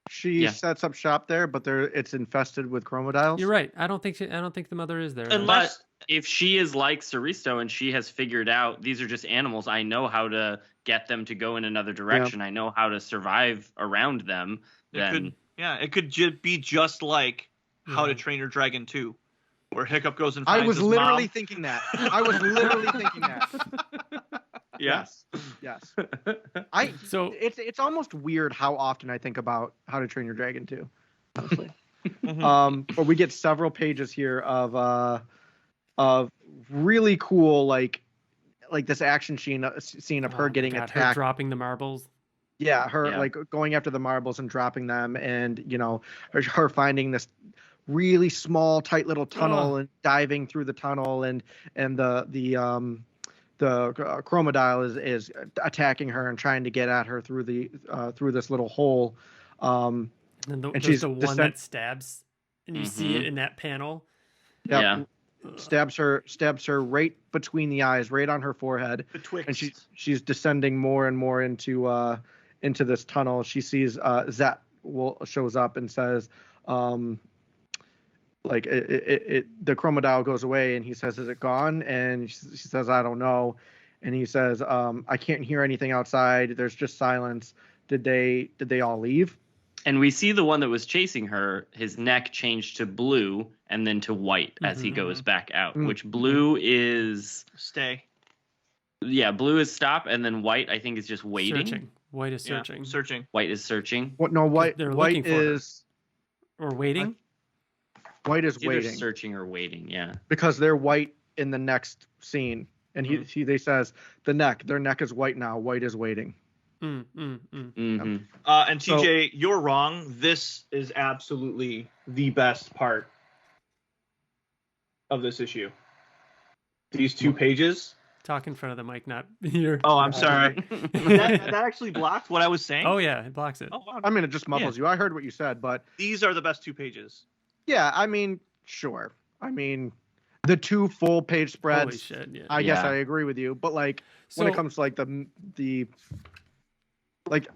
She sets up shop there, but it's infested with chromodiles. You're right. I don't think the mother is there. Unless if she is like Saristo and she has figured out these are just animals, I know how to get them to go in another direction. I know how to survive around them. It could be just like How to Train Your Dragon 2, where Hiccup goes and finds I was his literally mom. thinking that. I was literally thinking that. Yes. So it's almost weird how often I think about How to Train Your Dragon 2, honestly. But we get several pages here of really cool like this action scene of her getting attacked, her dropping the marbles. Yeah, like going after the marbles and dropping them, and her finding this really small, tight little tunnel and diving through the tunnel, and the chromodile is attacking her and trying to get at her through this little hole. And she's the one that stabs, and you see it in that panel. Yep. Yeah. Stabs her right between the eyes, right on her forehead. Betwixt. And she's descending more and more into this tunnel. She sees Zet shows up and says, the chromodile goes away, and he says, "Is it gone?" And she says, "I don't know." And he says, "I can't hear anything outside. There's just silence. Did they all leave?" And we see the one that was chasing her, his neck changed to blue and then to white as he goes back out, which blue is stay. Yeah, blue is stop, and then white I think is just waiting. Searching. White is searching. Searching. White is searching. What? No, white. They're white looking for is or waiting. White is It's either waiting. searching or waiting. Yeah. Because they're white in the next scene. And they says their neck is white now. White is waiting. Mm-hmm. And TJ, you're wrong. This is absolutely the best part of this issue. These 2 pages. Talk in front of the mic, not here. Oh, I'm sorry. that actually blocked what I was saying. Oh yeah, it blocks it. Oh, wow. I mean, it just muffles you. I heard what you said, but these are the best 2 pages. Yeah, I mean, sure. I mean, the 2 full page spreads. Holy shit! Yeah. I guess I agree with you, but like when it comes to like the like.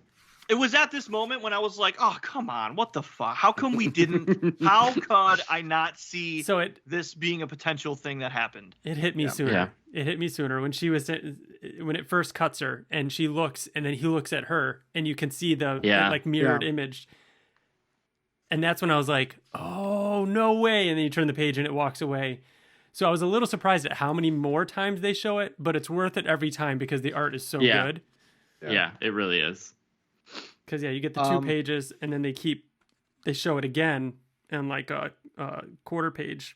It was at this moment when I was like, "Oh, come on! What the fuck? How come we didn't? How could I not see this being a potential thing that happened?" It hit me sooner. Yeah. It hit me sooner when when it first cuts her and she looks, and then he looks at her, and you can see the like mirrored image. And that's when I was like, "Oh, no way!" And then you turn the page and it walks away. So I was a little surprised at how many more times they show it, but it's worth it every time because the art is so good. Yeah, it really is. Because you get the 2 pages, and then they show it again in like a quarter page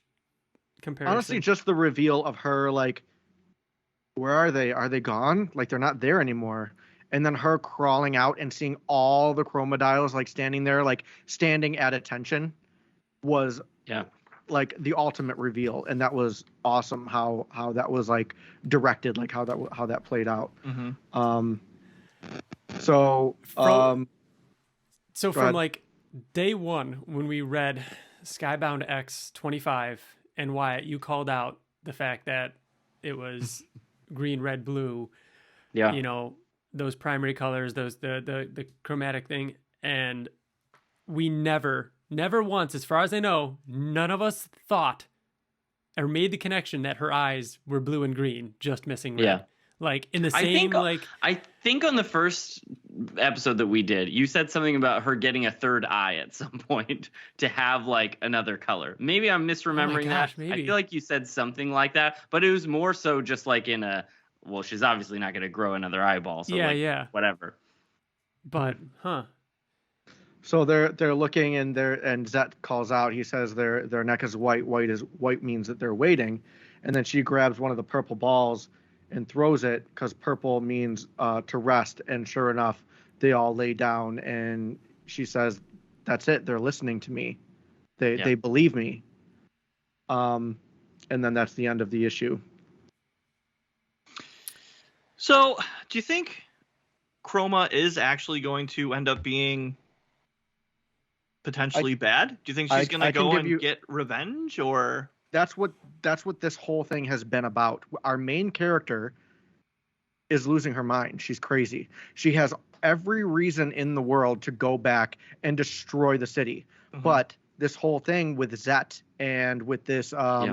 comparison. Honestly, just the reveal of her, like, where are they? Are they gone? Like, they're not there anymore. And then her crawling out and seeing all the chromodiles like standing there, like standing at attention, was like the ultimate reveal, and that was awesome. How that was like directed, like how that played out. Mm-hmm. So from like day 1 when we read Skybound X-25, and Wyatt, you called out the fact that it was green, red, blue. Yeah. You know, those primary colors, those the chromatic thing, and we never once, as far as I know, none of us thought or made the connection that her eyes were blue and green, just missing red. Yeah. Like in the same I think on the first episode that we did, you said something about her getting a third eye at some point to have like another color. Maybe I'm misremembering that. Maybe. I feel like you said something like that, but it was more so just like in a, well, she's obviously not going to grow another eyeball, so whatever. But So they're looking, and Zet calls out. He says their neck is white. White means that they're waiting, and then she grabs one of the purple balls and throws it because purple means to rest. And sure enough, they all lay down, and she says, "That's it. They're listening to me. They believe me." And then that's the end of the issue. So, do you think Chroma is actually going to end up being potentially bad? Do you think she's going to go and get revenge, or? That's what this whole thing has been about. Our main character is losing her mind. She's crazy. She has every reason in the world to go back and destroy the city. Mm-hmm. But this whole thing with Zet and with this that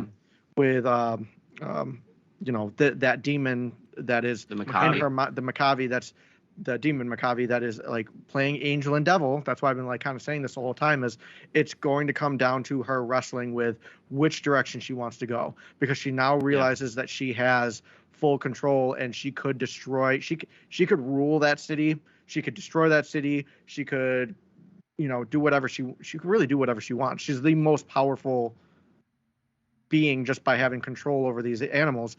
demon that is the Maccabi. The Maccabi, that's the demon Maccabi that is like playing angel and devil. That's why I've been like kind of saying this the whole time, is it's going to come down to her wrestling with which direction she wants to go, because she now realizes that she has full control, and she could destroy, she could rule that city. She could destroy that city. She could, do whatever she could really do whatever she wants. She's the most powerful being just by having control over these animals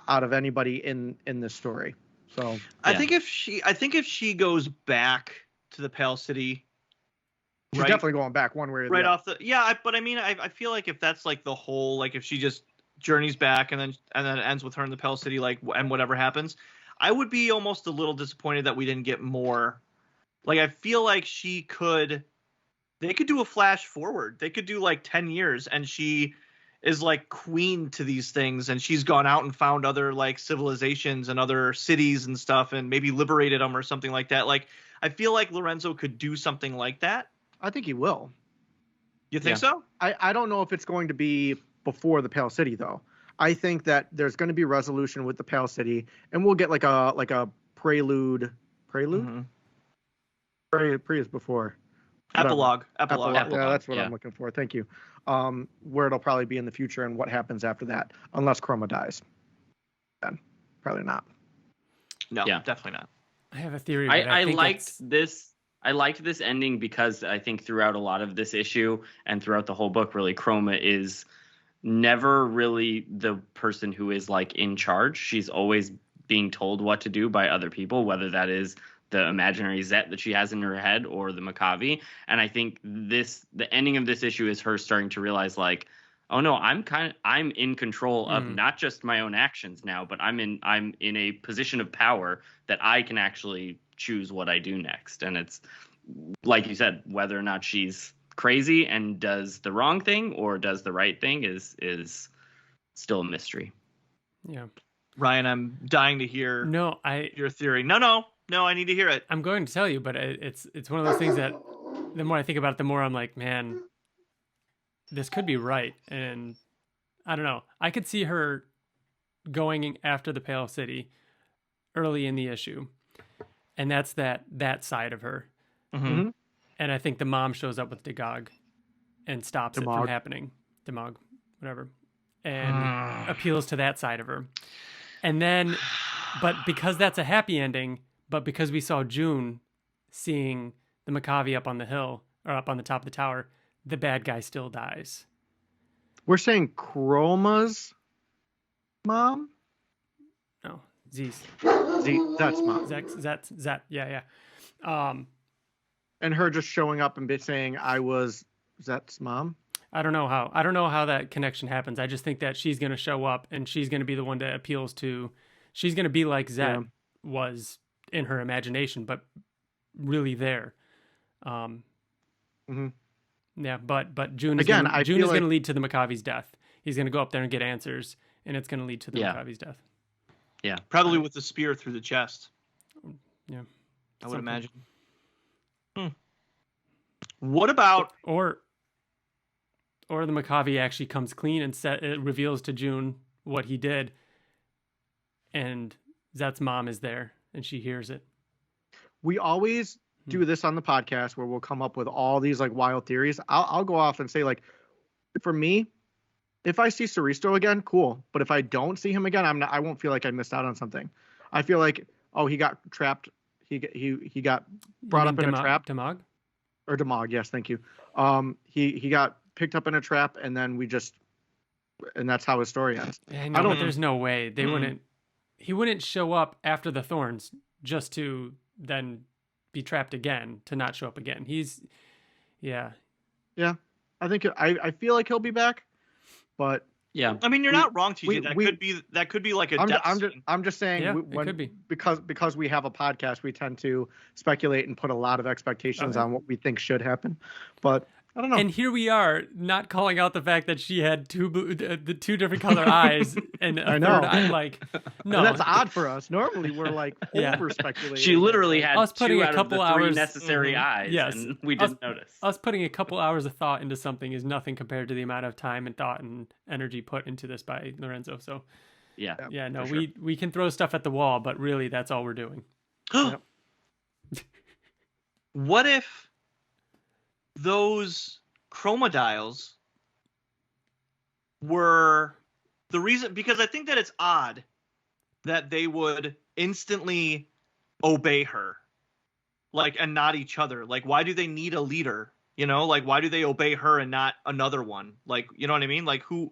out of anybody in this story. So I think if she goes back to the Pale City, she's definitely going back one way or the other. Off the but I mean I feel like if that's like the whole, like if she just journeys back and then it ends with her in the Pale City, like, and whatever happens, I would be almost a little disappointed that we didn't get more. Like, I feel like they could do a flash forward. They could do like 10 years, and she is like queen to these things, and she's gone out and found other like civilizations and other cities and stuff, and maybe liberated them or something like that. Like, I feel like Lorenzo could do something like that. I think he will. You think so? I don't know if it's going to be before the Pale City, though. I think that there's going to be resolution with the Pale City, and we'll get like a prelude. Mm-hmm. Pre is before. Epilogue. Yeah, that's what I'm looking for. Thank you. Where it'll probably be in the future and what happens after that, unless Chroma dies. Then probably not. No, definitely not. I have a theory. I liked this. I liked this ending because I think throughout a lot of this issue and throughout the whole book, really, Chroma is never really the person who is like in charge. She's always being told what to do by other people, whether that is the imaginary Zet that she has in her head or the Makavi. And I think the ending of this issue is her starting to realize like, oh no, I'm in control of not just my own actions now, but I'm in a position of power that I can actually choose what I do next. And it's like you said, whether or not she's crazy and does the wrong thing or does the right thing is still a mystery. Yeah. Ryan, I'm dying to hear your theory. No, I need to hear it. I'm going to tell you, but it's one of those things that the more I think about it, the more I'm like, man, this could be right. And I don't know. I could see her going after the Pale City early in the issue. And that's that side of her. Mm-hmm. And I think the mom shows up with Dagog and stops it from happening. Demog, whatever. And appeals to that side of her. And then, but because that's a happy ending, but because we saw June seeing the Makavi up on the hill, or up on the top of the tower, the bad guy still dies. We're saying Chroma's mom? No, Z's. That's mom. Zet. Yeah. And her just showing up and saying, I was Zet's mom? I don't know how that connection happens. I just think that she's going to show up and she's going to be the one that appeals to. She's going to be like Zet was in her imagination, but really there. Yeah, but June is going to lead to the Makavi's death. He's going to go up there and get answers, and it's going to lead to the Makavi's death. Yeah, probably with the spear through the chest. Yeah, I would imagine. What about or the Makavi actually comes clean and it reveals to June what he did, and Zet's mom is there and she hears it. We always do this on the podcast where we'll come up with all these like wild theories. I'll go off and say, like, for me, if I see Saristo again, cool. But if I don't see him again, I won't feel like I missed out on something. I feel like, oh, he got trapped. He got brought up in a trap. Demog? Or Demog, yes, thank you. He got picked up in a trap, and then and that's how his story ends. Yeah, no, but there's no way they wouldn't. He wouldn't show up after the thorns just to then be trapped again, to not show up again. Yeah. I think I feel like he'll be back, but yeah. I mean, you're not wrong, TJ. That could be like a death scene. I'm just saying, it could be. because we have a podcast, we tend to speculate and put a lot of expectations on what we think should happen, but I don't know. And here we are, not calling out the fact that she had the two different color eyes and a third eye. Like, no, and that's odd for us. Normally, we're like over speculating. She literally had us putting two a couple out of the three hours necessary eyes. Yes, and we didn't notice. Us putting a couple hours of thought into something is nothing compared to the amount of time and thought and energy put into this by Lorenzo. So, no, sure. we can throw stuff at the wall, but really, that's all we're doing. What if those chromodials were the reason? Because I think that it's odd that they would instantly obey her, like, and not each other. Like, why do they need a leader? You know, like, why do they obey her and not another one? Like, you know what I mean? Like, who?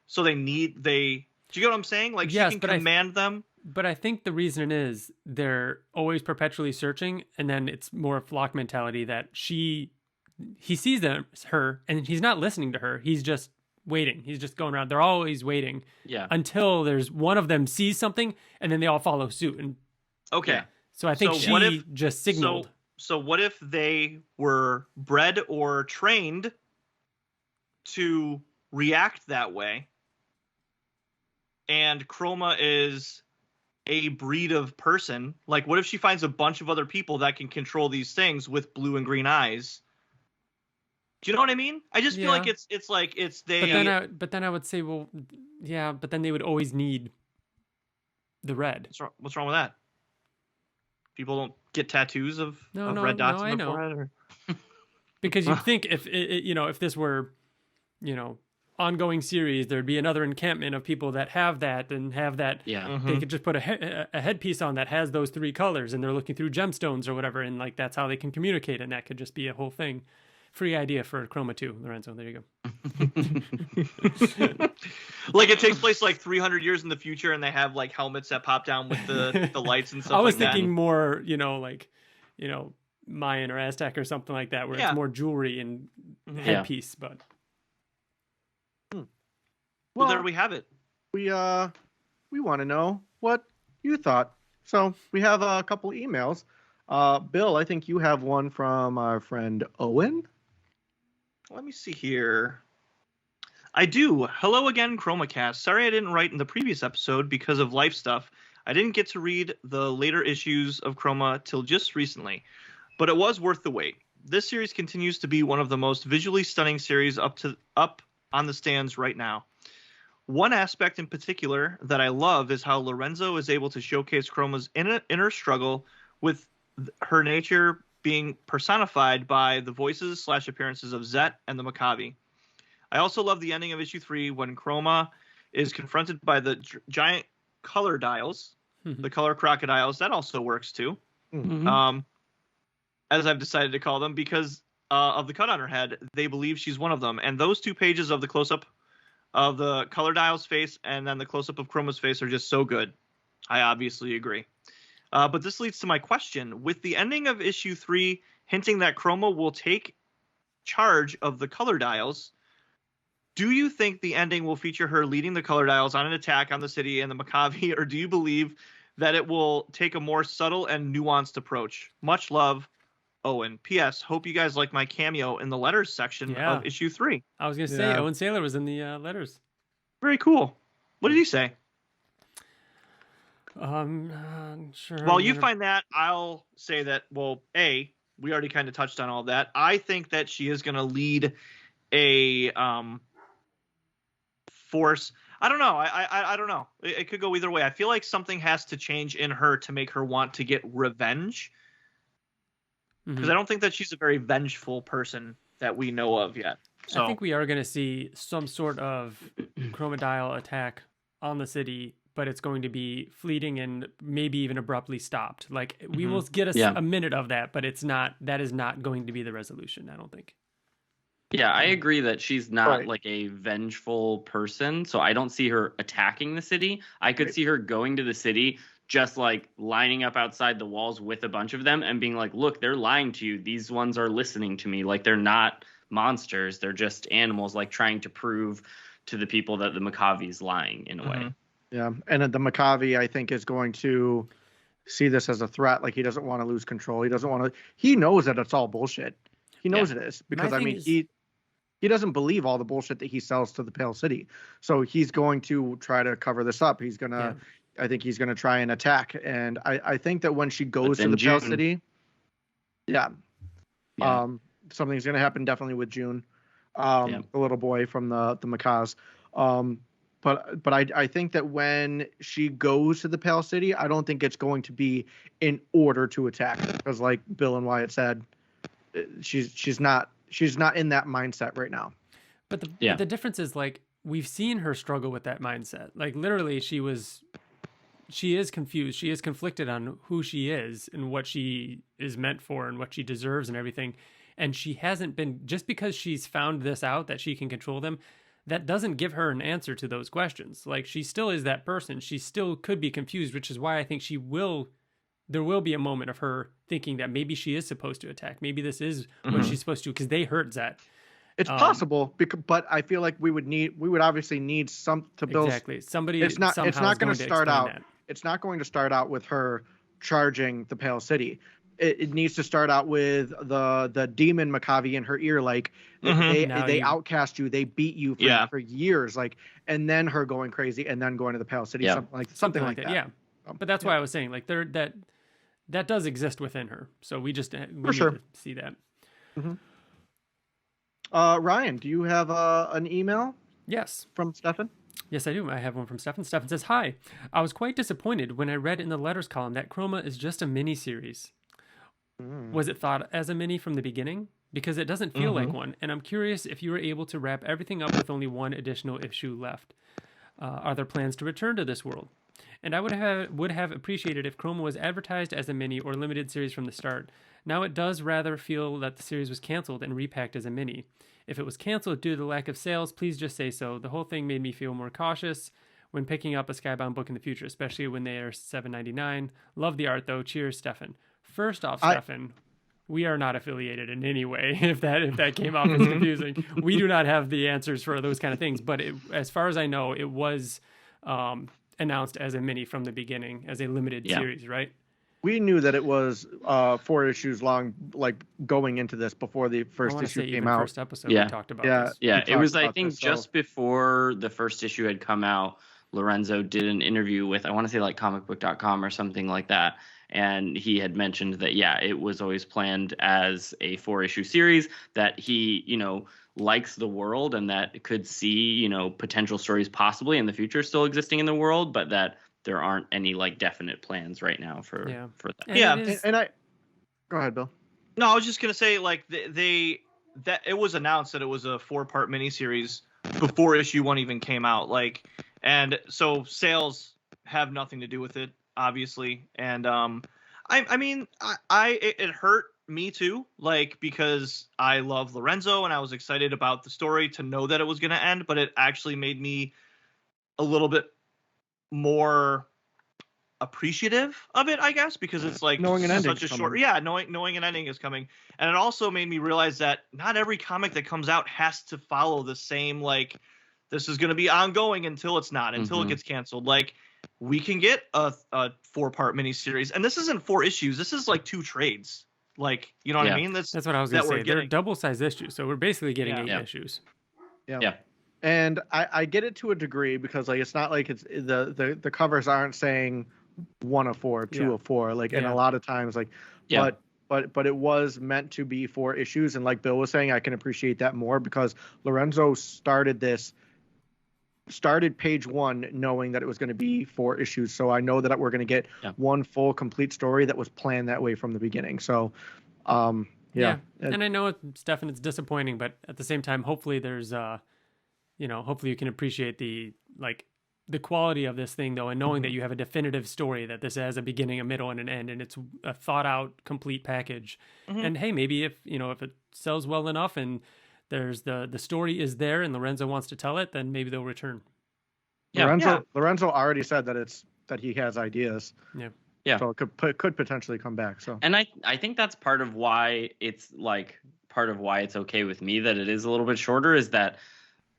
So do you get what I'm saying? Like, yes, she can command them. But I think the reason is they're always perpetually searching, and then it's more a flock mentality that he sees her, and he's not listening to her. He's just waiting. He's just going around. They're always waiting. Yeah. Until there's one of them sees something, and then they all follow suit. And okay. So I think she just signaled. So what if they were bred or trained to react that way, and Chroma is a breed of person? Like, what if she finds a bunch of other people that can control these things with blue and green eyes? Do you know what I mean? I just feel like it's they. But then I would say, well, yeah, but then they would always need the red. What's wrong with that? People don't get tattoos of red dots on their forehead. Or... Because you'd think if this were, ongoing series, there'd be another encampment of people that have that and have that. Yeah. Mm-hmm. They could just put a headpiece on that has those three colors, and they're looking through gemstones or whatever, and like that's how they can communicate, and that could just be a whole thing. Free idea for Chroma 2, Lorenzo. There you go. Like it takes place like 300 years in the future, and they have like helmets that pop down with the lights and stuff. I was like thinking that. more, Mayan or Aztec or something like that, where it's more jewelry and headpiece. But well, there we have it. We want to know what you thought. So we have a couple emails. Bill, I think you have one from our friend Owen. Let me see here. I do. Hello again, KromaCast. Sorry I didn't write in the previous episode because of life stuff. I didn't get to read the later issues of Chroma till just recently, but it was worth the wait. This series continues to be one of the most visually stunning series up on the stands right now. One aspect in particular that I love is how Lorenzo is able to showcase Chroma's inner struggle with her nature being personified by the voices / appearances of Zet and the Maccabi. I also love the ending of issue 3 when Chroma is confronted by the giant color dials, the color crocodiles. That also works too. As I've decided to call them because of the cut on her head. They believe she's one of them. And those 2 pages of the close-up of the color dial's face and then the close-up of Chroma's face are just so good. I obviously agree. But this leads to my question. With the ending of issue 3 hinting that Chroma will take charge of the color dials, do you think the ending will feature her leading the color dials on an attack on the city and the Maccabi, or do you believe that it will take a more subtle and nuanced approach? Much love, Owen. P.S. Hope you guys like my cameo in the letters section of issue 3. I was going to say, Owen Saylor was in the letters. Very cool. What did he say? Sure. While you find that, I'll say that, well, A, we already kind of touched on all that. I think that she is going to lead a force. I don't know. I don't know. It could go either way. I feel like something has to change in her to make her want to get revenge. Because I don't think that she's a very vengeful person that we know of yet. So I think we are going to see some sort of chromodile attack on the city, but it's going to be fleeting and maybe even abruptly stopped. Like we will get a minute of that, but that is not going to be the resolution, I don't think. Yeah, I agree that she's not like a vengeful person, so I don't see her attacking the city. I could see her going to the city, just like lining up outside the walls with a bunch of them and being like, look, they're lying to you. These ones are listening to me. Like, they're not monsters. They're just animals, like trying to prove to the people that the Maccabi's lying in a way. Yeah, and the Maccabi, I think, is going to see this as a threat. Like, he doesn't want to lose control. He knows that it's all bullshit. He knows it is, because, he doesn't believe all the bullshit that he sells to the Pale City. So he's going to try to cover this up. He's going to, I think he's going to try and attack. And I think that when she goes to the Pale City, something's going to happen definitely with June, the little boy from the Macaws. But I think that when she goes to the Pale City, I don't think it's going to be in order to attack, because like Bill and Wyatt said, she's not in that mindset right now. But the difference is, like, we've seen her struggle with that mindset. Like, literally, she is confused. She is conflicted on who she is and what she is meant for and what she deserves and everything. And she hasn't been, just because she's found this out that she can control them, that doesn't give her an answer to those questions. Like, she still is that person. She still could be confused, which is why I think there will be a moment of her thinking that maybe she is supposed to attack. Maybe this is what she's supposed to, because they hurt Zet. It's possible, but I feel like we would obviously need some to build. Exactly. Somebody. It's not going to start out. That. It's not going to start out with her charging the Pale City. It needs to start out with the demon Maccabi in her ear, like they outcast you, they beat you for years, like, and then her going crazy and then going to the Pale City, something like that. Yeah, but that's why I was saying, like, that does exist within her, so we need to see that. Ryan, do you have an email? Yes, from Stefan. Yes, I do. I have one from Stefan. Stefan says, "Hi, I was quite disappointed when I read in the letters column that Chroma is just a mini-series. Was it thought as a mini from the beginning? Because it doesn't feel like one, and I'm curious if you were able to wrap everything up with only one additional issue left. Are there plans to return to this world? And I would have appreciated if Chroma was advertised as a mini or limited series from the start. Now it does rather feel that the series was canceled and repacked as a mini. If it was canceled due to the lack of sales, please just say so. The whole thing made me feel more cautious when picking up a Skybound book in the future, especially when they are $7.99. Love the art though. Cheers, Stefan. First off, Stefan, we are not affiliated in any way. If that came off as confusing, we do not have the answers for those kind of things. But as far as I know, it was announced as a mini from the beginning, as a limited series, right? We knew that it was 4 issues long, like going into this before the first issue came out. First episode we talked about this. Yeah, it was, I think, just before the first issue had come out, Lorenzo did an interview with, I want to say like comicbook.com or something like that. And he had mentioned that, it was always planned as a 4-issue series, that he, likes the world and that could see, potential stories possibly in the future still existing in the world, but that there aren't any like definite plans right now for that. And I go ahead, Bill. No, I was just gonna say like that it was announced that it was a 4-part miniseries before issue 1 even came out. Like, and so sales have nothing to do with it, obviously. And I mean, it hurt me too, like, because I love Lorenzo and I was excited about the story to know that it was gonna end, but it actually made me a little bit more appreciative of it, I guess, because it's like knowing an ending such a short knowing an ending is coming. And it also made me realize that not every comic that comes out has to follow the same, like, this is going to be ongoing until it's not, until it gets canceled. Like, we can get a 4-part miniseries, and this isn't 4 issues, this is like 2 trades. Like, you know what I mean? That's what I was gonna say. They're double-sized issues, so we're basically getting 8 issues. Yeah. And I get it to a degree, because like it's not like it's the covers aren't saying 1 of 4, 2 of 4, like, and a lot of times like, but it was meant to be 4 issues, and like Bill was saying, I can appreciate that more because Lorenzo started page 1 knowing that it was going to be 4 issues, so I know that we're going to get one full complete story that was planned that way from the beginning. So and I know, Stefan, it's disappointing, but at the same time, hopefully there's hopefully you can appreciate the quality of this thing, though, and knowing that you have a definitive story, that this has a beginning, a middle, and an end, and it's a thought out, complete package. And hey, maybe if it sells well enough and there's the story is there and Lorenzo wants to tell it, then maybe they'll return. Lorenzo already said that he has ideas. So it could potentially come back. So, and I think that's part of why it's okay with me that it is a little bit shorter, is that,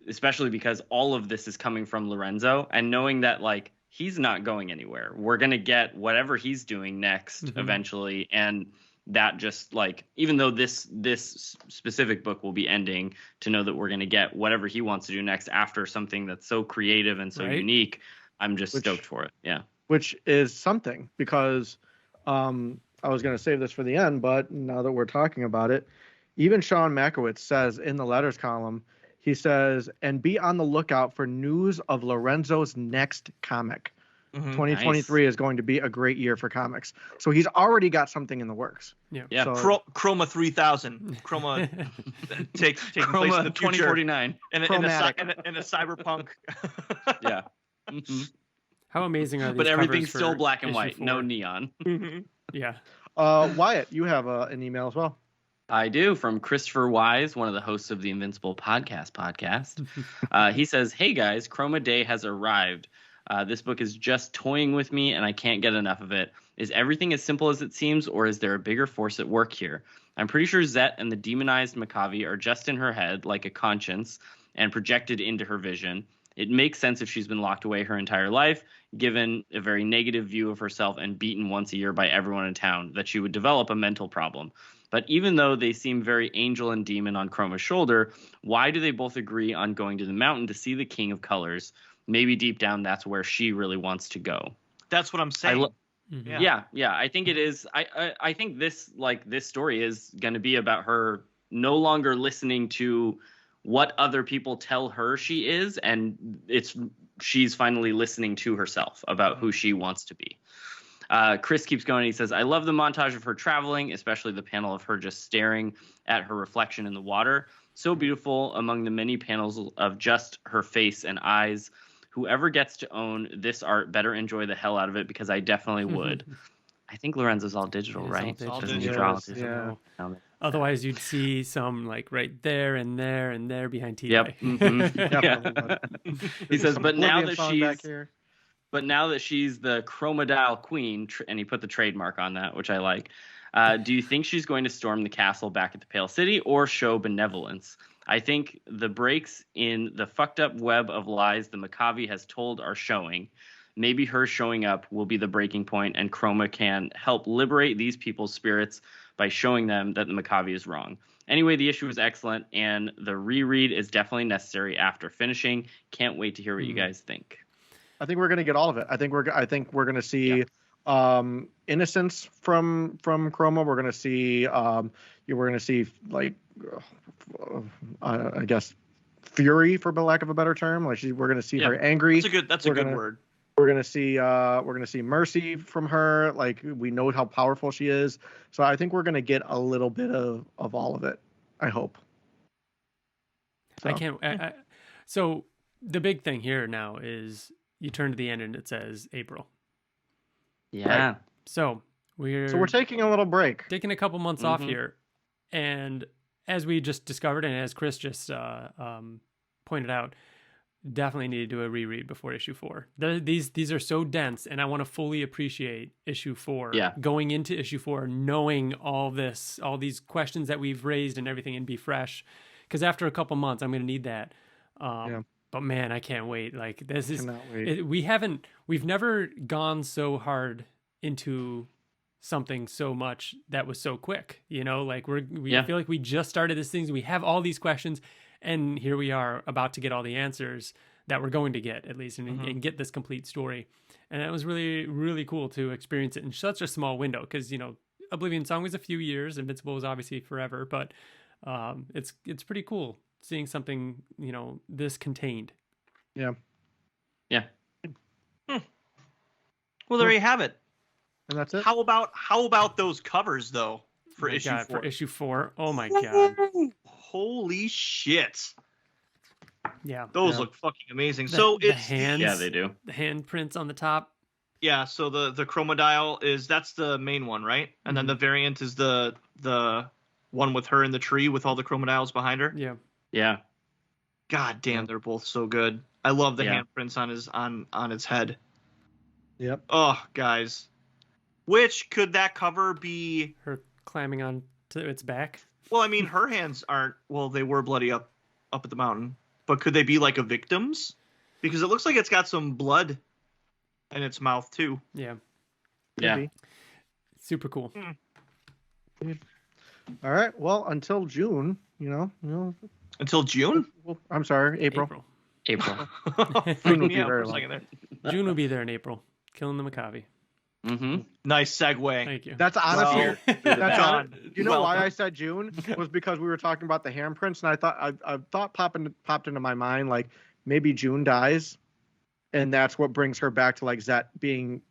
especially because all of this is coming from Lorenzo, and knowing that like he's not going anywhere. We're going to get whatever he's doing next eventually. And that just like, even though this specific book will be ending, to know that we're going to get whatever he wants to do next after something that's so creative and so unique, I'm just stoked for it. Yeah. Which is something, because I was going to save this for the end, but now that we're talking about it, even Sean Makowitz says in the letters column, he says, and be on the lookout for news of Lorenzo's next comic. 2023 is going to be a great year for comics. So he's already got something in the works. Yeah. So, Chroma 3000. Chroma taking place in the 2049. In a cyberpunk. Yeah. How amazing are these? But everything's still black and white, no neon. Yeah. Wyatt, you have an email as well. I do, from Christopher Wise, one of the hosts of the Invincible podcast. He says, "Hey guys, Chroma Day has arrived. This book is just toying with me and I can't get enough of it. Is everything as simple as it seems, or is there a bigger force at work here? I'm pretty sure Zet and the demonized Maccabi are just in her head, like a conscience, and projected into her vision. It makes sense if she's been locked away her entire life, given a very negative view of herself and beaten once a year by everyone in town, that she would develop a mental problem. But even though they seem very angel and demon on Chroma's shoulder, why do they both agree on going to the mountain to see the King of Colors? Maybe deep down, that's where she really wants to go." That's what I'm saying. Yeah. I think it is. I think this story is going to be about her no longer listening to what other people tell her she is, and she's finally listening to herself about who she wants to be. Chris keeps going. He says, "I love the montage of her traveling, especially the panel of her just staring at her reflection in the water. So beautiful among the many panels of just her face and eyes. Whoever gets to own this art better enjoy the hell out of it because I definitely would. I think Lorenzo's all digital, right? all Doesn't he digital. draw digital? Yeah. Otherwise, you'd see some like right there and there and there behind TJ. Yep. Definitely would. He says, Some but now Oblivion that song she's back here. But now that she's the Chromadial Queen, and he put the trademark on that, which I like, do you think she's going to storm the castle back at the Pale City or show benevolence? I think the breaks in the fucked up web of lies the Maccabi has told are showing. Maybe her showing up will be the breaking point, and Chroma can help liberate these people's spirits by showing them that the Maccabi is wrong. Anyway, the issue is excellent, and the reread is definitely necessary after finishing. Can't wait to hear what you guys think. I think we're going to get all of it. I think we're going to see innocence from Chroma. We're going to see we're going to see like I guess fury, for lack of a better term. Like we're going to see her angry. That's a good word. We're going to see mercy from her. Like we know how powerful she is. So I think we're going to get a little bit of all of it. I hope. So. I can't. So the big thing here now is you turn to the end and it says April. Yeah. Right. So we're taking a little break. Taking a couple months off here. And as we just discovered, and as Chris just pointed out, definitely need to do a reread before issue 4. These are so dense, and I want to fully appreciate issue 4. Yeah. Going into issue 4, knowing all these questions that we've raised and everything, and be fresh. Because after a couple months, I'm going to need that. But man, I can't wait. Like this is we've never gone so hard into something so much that was so quick. You know, like I feel like we just started this thing. We have all these questions, and here we are about to get all the answers that we're going to get, at least, and get this complete story. And it was really, really cool to experience it in such a small window. Because Oblivion Song was a few years, Invincible was obviously forever, but it's pretty cool seeing something this contained. Yeah. Well, there you have it. And that's it. How about those covers though for issue 4? For issue 4, oh my god! Holy shit! Yeah, those look fucking amazing. The it's hands. Yeah, they do. The handprints on the top. Yeah, so the Chromadial that's the main one, right? And then the variant is the one with her in the tree with all the Chromadials behind her. Yeah. God damn, they're both so good. I love the handprints on his head. Yep. Oh, guys. Which could that cover be? Her climbing on to its back. Well, I mean, her hands aren't. Well, they were bloody up at the mountain, but could they be like a victim's? Because it looks like it's got some blood in its mouth too. Yeah. Maybe. Super cool. All right. Well, until June, Until June? Well, I'm sorry, April. April. June will be Yeah, very for a long. second there. June will be there in April, killing the Maccabi. Nice segue. Thank you. That's honestly. John, You know well why done. I said June was because we were talking about the handprints, and I thought popped into my mind like maybe June dies, and that's what brings her back to like Zet being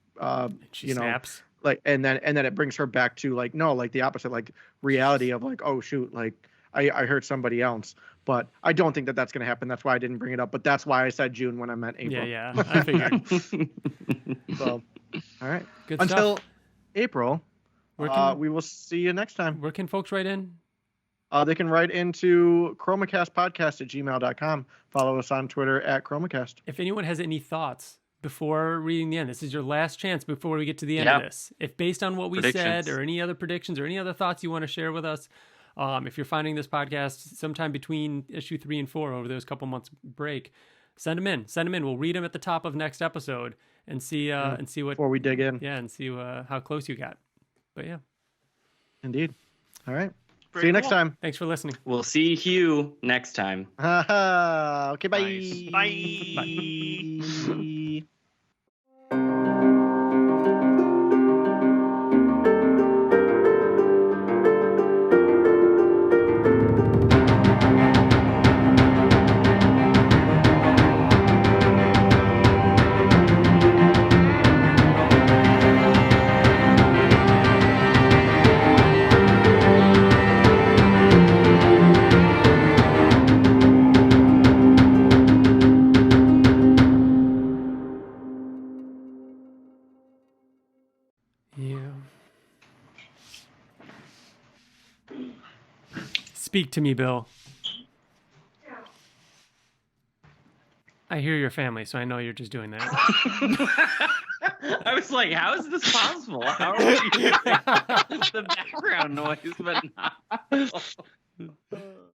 She snaps. like and then it brings her back to like the opposite, like reality of like, oh shoot, like I hurt somebody else. But I don't think that's going to happen. That's why I didn't bring it up. But that's why I said June when I meant April. Yeah, I figured. So, all right. Good Until stuff. April, we will see you next time. Where can folks write in? They can write into KromaCastPodcast@gmail.com. Follow us on Twitter @KromaCast. If anyone has any thoughts before reading the end, this is your last chance before we get to the end of this. If based on what we said or any other predictions or any other thoughts you want to share with us, if you're finding this podcast sometime between issue 3 and 4 over those couple months break, send them in. We'll read them at the top of next episode and see what Before we dig in. Yeah, and see how close you got. But yeah. Indeed. All right. Very see you next cool. time. Thanks for listening. We'll see Hugh next time. Okay, bye. Nice. Bye. Speak to me, Bill. I hear your family, so I know you're just doing that. I was like, how is this possible? How are we hearing the background noise, but not?